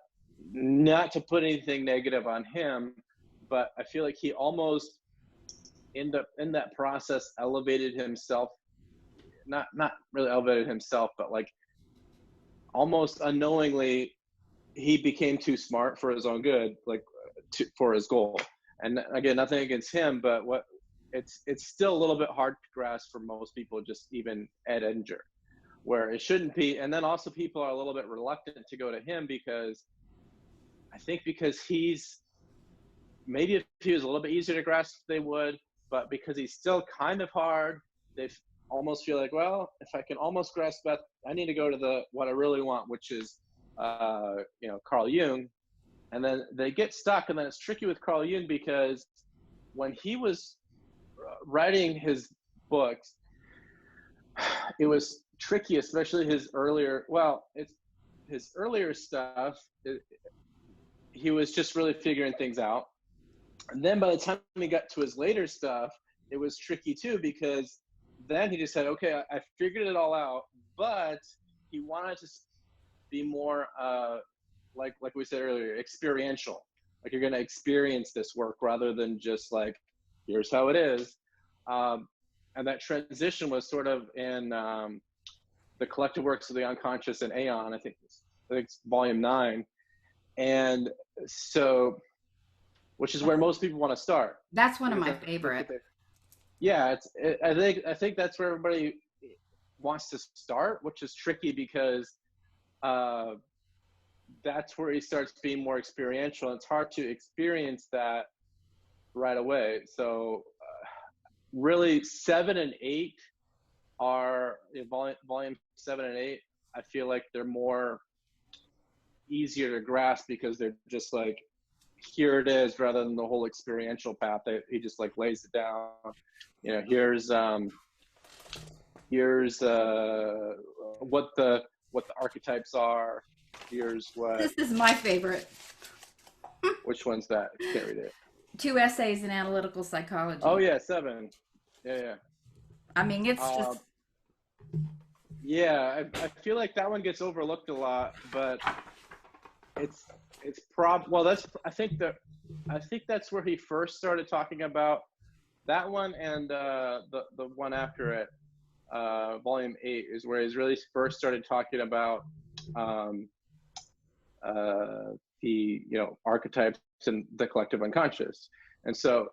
not to put anything negative on him, but I feel like he almost in that process elevated himself, not really elevated himself, but like almost unknowingly he became too smart for his own good, like for his goal. And again, nothing against him, but it's still a little bit hard to grasp for most people, just even Ed Edinger, where it shouldn't be. And then also people are a little bit reluctant to go to him because he's, maybe if he was a little bit easier to grasp, they would, but because he's still kind of hard, they almost feel like, well, if I can almost grasp that, I need to go to what I really want, which is, Carl Jung. And then they get stuck, and then it's tricky with Carl Jung because when he was writing his books, it was tricky, especially his earlier stuff. He was just really figuring things out. And then by the time he got to his later stuff, it was tricky too, because then he just said, okay, I figured it all out, but he wanted to be more, like we said earlier, experiential. Like you're going to experience this work rather than just like, here's how it is. And that transition was sort of in the collective works of the unconscious and Aeon, I think it's volume 9. And so, which is where most people want to start. That's one of my favorite. Yeah, I think that's where everybody wants to start, which is tricky because that's where he starts being more experiential. And it's hard to experience that right away. So really 7 and 8 are volume 7 and 8. I feel like they're more easier to grasp because they're just like, here it is, rather than the whole experiential path that he just like lays it down. Here's what the archetypes are. Here's what. This is my favorite. Which one's that? I can't read it. 2 essays in analytical psychology. Oh yeah, 7. Yeah. I mean, it's just. Yeah, I feel like that one gets overlooked a lot, but it's well, I think that's where he first started talking about that one, and the one after it, volume 8, is where he's really first started talking about the archetypes and the collective unconscious. And so,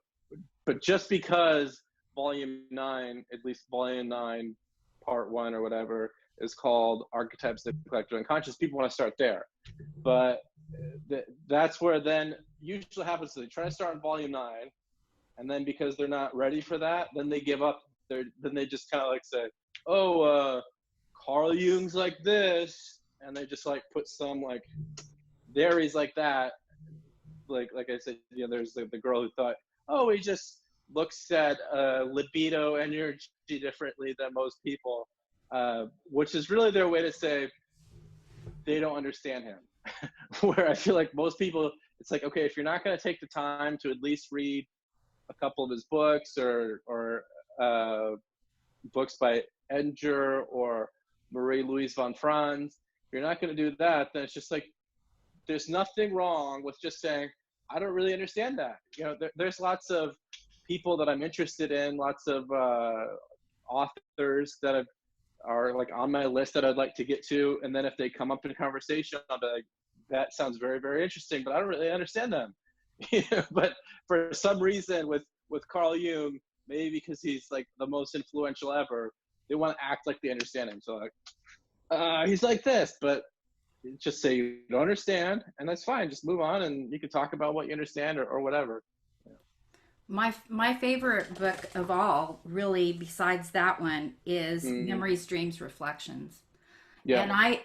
but just because volume 9, at least volume 9 part 1 or whatever, is called archetypes of the collective unconscious, people want to start there. But that's where then usually happens. So they try to start in volume 9, and then because they're not ready for that, then they give up. Then they just kind of like say, oh, Carl Jung's like this, and they just like put some like, there he's like that. Like I said, there's the girl who thought, oh, he just looks at libido energy differently than most people, which is really their way to say they don't understand him. Where I feel like most people, it's like, okay, if you're not going to take the time to at least read a couple of his books or books by Edinger or Marie-Louise von Franz, if you're not going to do that, then it's just like, there's nothing wrong with just saying, I don't really understand that. There's lots of people that I'm interested in, lots of authors that are like on my list that I'd like to get to. And then if they come up in a conversation, I'll be like, that sounds very, very interesting, but I don't really understand them. But for some reason with Carl Jung, maybe because he's like the most influential ever, they want to act like they understand him. So like, he's like this, but just say you don't understand, and that's fine. Just move on, and you can talk about what you understand or whatever. My favorite book of all, really, besides that one, is Memories, Dreams, Reflections. Yeah. And I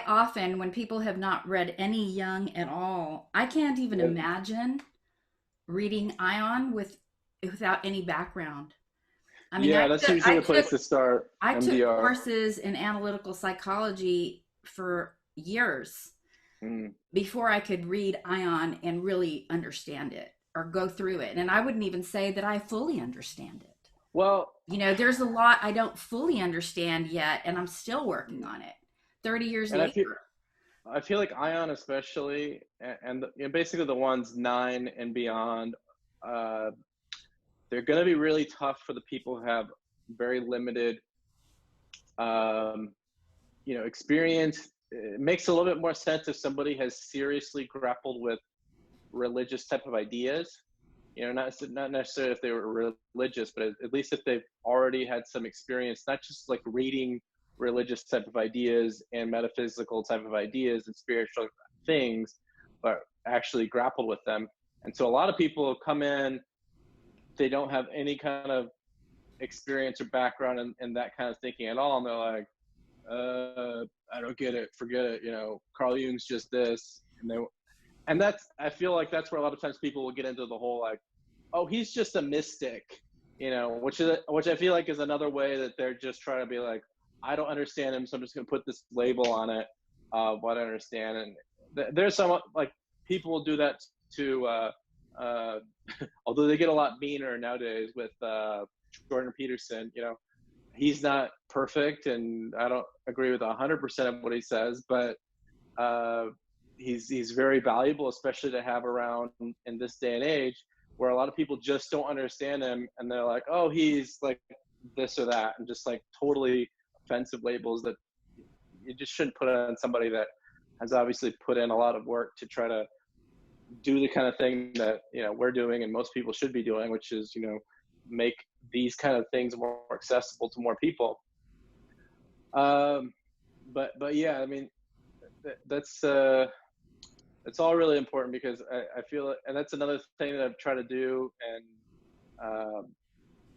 often, when people have not read any Jung at all, I can't even imagine reading Ion without any background. I mean, that's usually a place to start. I took courses in analytical psychology for years, Mm. before I could read Ion and really understand it or go through it. And I wouldn't even say that I fully understand it. Well, There's a lot I don't fully understand yet, and I'm still working on it 30 years and later. I feel like Ion especially, basically the ones 9 and beyond, uh, they're going to be really tough for the people who have very limited, um, experience. It makes a little bit more sense if somebody has seriously grappled with religious type of ideas. Not necessarily if they were religious, but at least if they've already had some experience, not just like reading religious type of ideas and metaphysical type of ideas and spiritual things, but actually grappled with them. And so a lot of people come in, they don't have any kind of experience or background in that kind of thinking at all, and they're like, I don't get it, forget it, Carl Jung's just this. And that's, I feel like that's where a lot of times people will get into the whole like, oh, he's just a mystic, which I feel like is another way that they're just trying to be like, I don't understand him, so I'm just going to put this label on it, what I understand. And there's some like people will do that to, although they get a lot meaner nowadays with Jordan Peterson. He's not perfect, and I don't agree with 100% of what he says, but he's very valuable, especially to have around in this day and age, where a lot of people just don't understand him, and they're like, oh, he's like this or that, and just like totally offensive labels that you just shouldn't put on somebody that has obviously put in a lot of work to try to do the kind of thing that we're doing and most people should be doing, which is make these kind of things more accessible to more people. But yeah, I mean, that's it's all really important, because I feel, and that's another thing that I've tried to do, and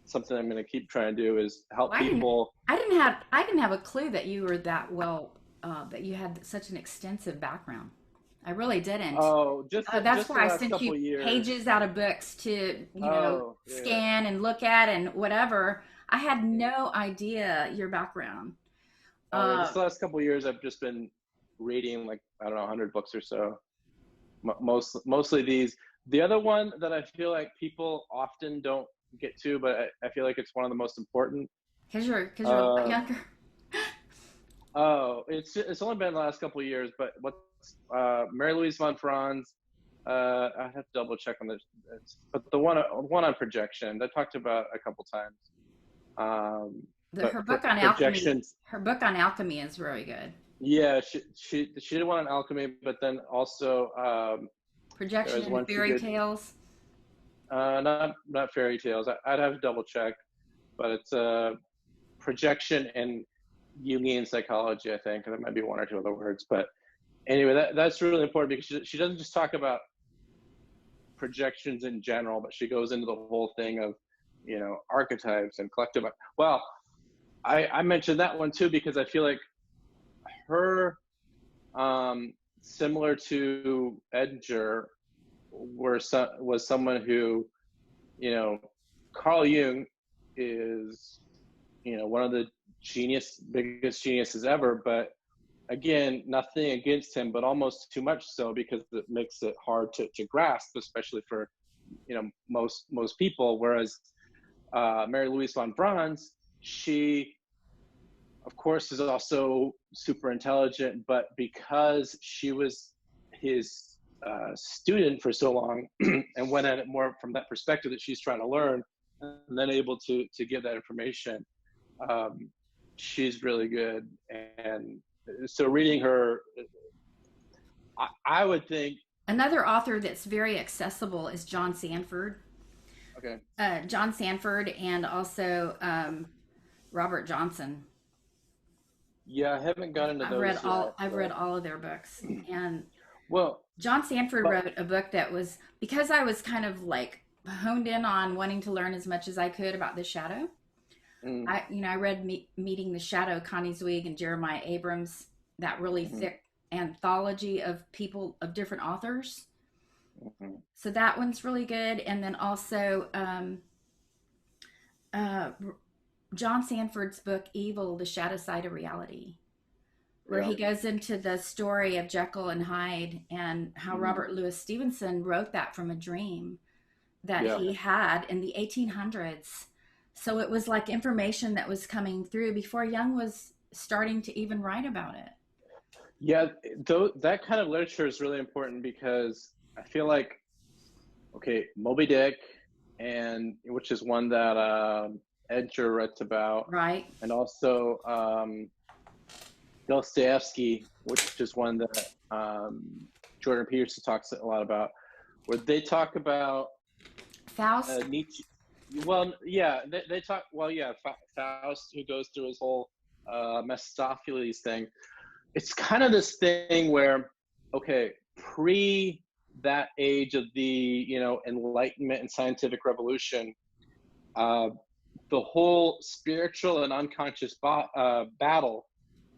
something I'm going to keep trying to do is help Well, people. I didn't have a clue that you were that well, that you had such an extensive background. I really didn't. Oh, That's just the why I last sent couple you of years. pages out of books to, Oh, yeah. scan and look at and whatever. I had no idea your background. Oh, yeah. Uh, Just the last couple of years, I've just been reading like, I don't know, 100 books or so. Mostly these. The other one that I feel like people often don't get to, but I feel like it's one of the most important. cause you're a lot Uh, younger. oh, it's only been the last couple of years, but what's Mary Louise von Franz? I have to double check on this, but the one on projection I talked about a couple times. But Her book on alchemy. projections, Her book on alchemy is really good. yeah, she did one on alchemy, but then also there Projection was into one she fairy did, tales. not fairy tales. I'd have to double check, but it's projection and Jungian psychology, I think. There might be one or two other words, but anyway, that's really important, because she doesn't just talk about projections in general, but she goes into the whole thing of archetypes and collective. Well, I mentioned that one too, because I feel like her, similar to Edger, was someone who, Carl Jung is, one of the biggest geniuses ever, but again, nothing against him, but almost too much so, because it makes it hard to grasp, especially for, most people. Whereas Mary Louise von Franz, she, of course, is also super intelligent, but because she was his student for so long and went at it more from that perspective that she's trying to learn, and then able to give that information, she's really good. And so reading her, I would think. Another author that's very accessible is John Sanford. Okay. John Sanford and also Robert Johnson. Yeah, I haven't gotten into those yet. I've read all of their books, and Well, John Sanford but wrote a book that was, because I was kind of like honed in on wanting to learn as much as I could about the shadow. mm, I read Meeting the Shadow, Connie Zweig and Jeremiah Abrams, that really mhm, thick anthology of people of different authors. mhm. So that one's really good, and then also uh, John Sanford's book Evil: The Shadow Side of Reality. where he goes into the story of Jekyll and Hyde and how Robert Louis Stevenson wrote that from a dream that he had in the 1800s. So it was like information that was coming through before Jung was starting to even write about it. Yeah, that kind of literature is really important because I feel like, okay, Moby Dick, and which is one that Edgar writes about, right? And also Dostoevsky, which is one that Jordan Peterson talks a lot about, where they talk about Faust. Nietzsche. Well, yeah, they talk. Well, yeah, Faust, who goes through his whole Mephistopheles thing. It's kind of this thing where, okay, pre that age of the Enlightenment and scientific revolution, the whole spiritual and unconscious battle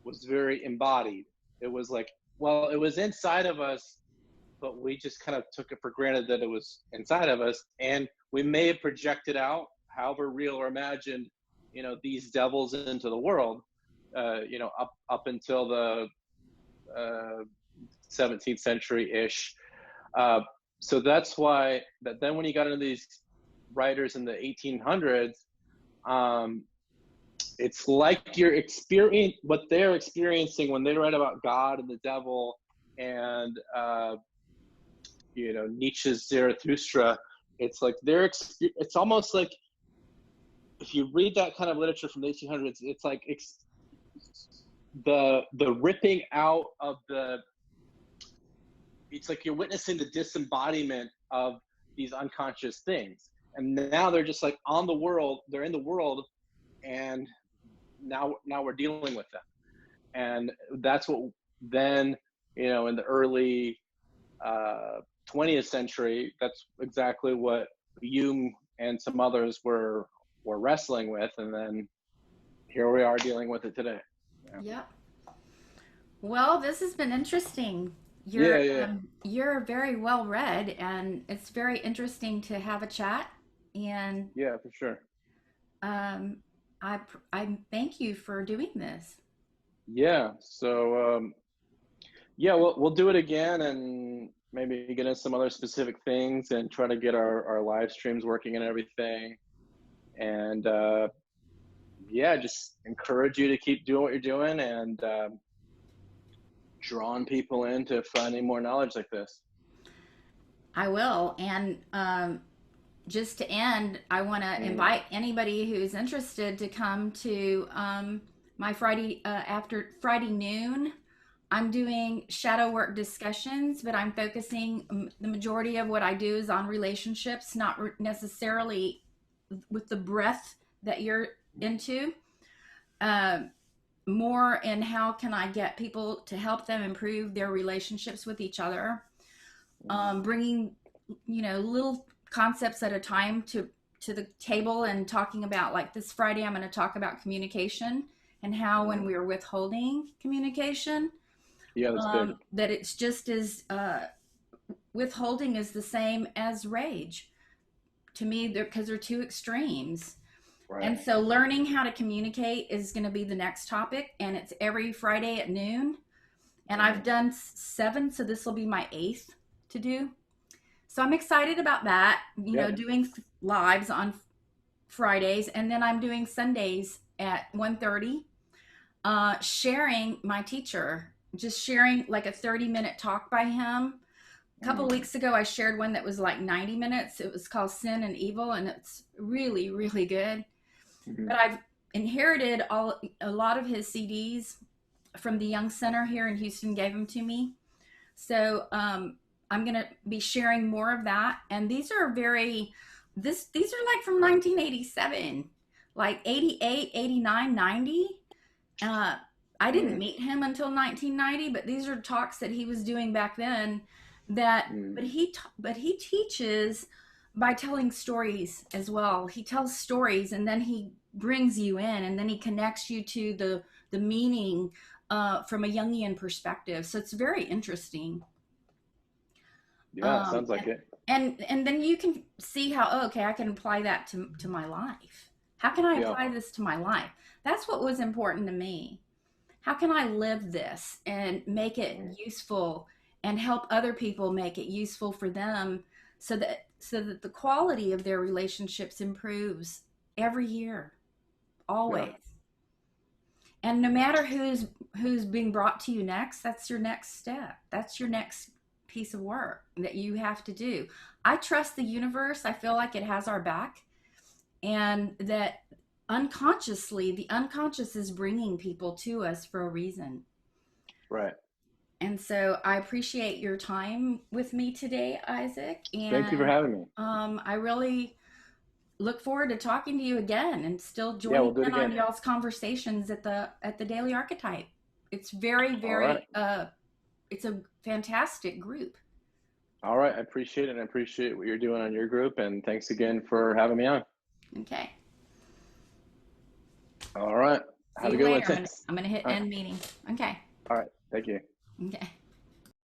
was very embodied. It was like, well, it was inside of us, but we just kind of took it for granted that it was inside of us, and we may have projected out, however real or imagined, these devils into the world, up until the 17th century-ish. So that's why that then when you got into these writers in the 1800s, it's like you're experiencing what they're experiencing when they write about God and the devil and Nietzsche's Zarathustra. It's like it's almost like if you read that kind of literature from the 1800s, it's like the ripping out of it's like you're witnessing the disembodiment of these unconscious things, and now they're just like they're in the world, and now we're dealing with them. And that's what then, in the early 20th century, that's exactly what Jung and some others were wrestling with, and then here we are dealing with it today. Yep. Well, this has been interesting. Yeah. You're very well read, and it's very interesting to have a chat. And yeah, for sure. I thank you for doing this. Yeah. So yeah, we'll do it again, and maybe get into some other specific things, and try to get our live streams working and everything. And yeah, just encourage you to keep doing what you're doing, and drawing people into finding more knowledge like this. I will. And just to end, I want to invite anybody who's interested to come to my Friday after Friday noon. I'm doing shadow work discussions, but I'm focusing the majority of what I do is on relationships, not necessarily with the breadth that you're into. More in how can I get people to help them improve their relationships with each other, bringing little concepts at a time to the table, and talking about, like this Friday I'm going to talk about communication and how when we're withholding communication, that's big. that it's just as withholding is the same as rage to me, because they're two extremes. Right. And so learning how to communicate is going to be the next topic, and it's every Friday at noon. And I've done 7, so this will be my 8th to do. So I'm excited about that, doing lives on Fridays, and then I'm doing Sundays at 1:30, sharing my teacher, just sharing like a 30-minute talk by him. A couple weeks ago, I shared one that was like 90 minutes. It was called Sin and Evil, and it's really, really good. But I've inherited a lot of his CDs from the Jung Center here in Houston, gave them to me. So I'm going to be sharing more of that. And these are these are like from 1987, like 88, 89, 90. I didn't meet him until 1990, but these are talks that he was doing back then. But he teaches by telling stories as well. He tells stories, and then he brings you in, and then he connects you to the meaning from a Jungian perspective. So it's very interesting. Yeah, sounds like it. And then you can see how, okay, I can apply that to my life. How can I apply this to my life? That's what was important to me. how can I live this and make it useful and help other people make it useful for them, so that the quality of their relationships improves every year, Yeah. always. And no matter who's being brought to you next, that's your next step. That's your next piece of work that you have to do. I trust the universe. I feel like it has our back, and that unconsciously, the unconscious is bringing people to us for a reason. Right. And so I appreciate your time with me today, Isaac. Thank you for And having me. I really look forward to talking to you again and still Yeah, joining we'll do it in on again. y'all's conversations at the Daily Archetype. It's very, All right. very it's a fantastic group. All right. I appreciate it. And I appreciate what you're doing on your group. And thanks again for having me on. Okay. All right. See Have a you good one. later. Thanks. I'm gonna hit All right. end meeting. Okay. All right. Thank you. Okay.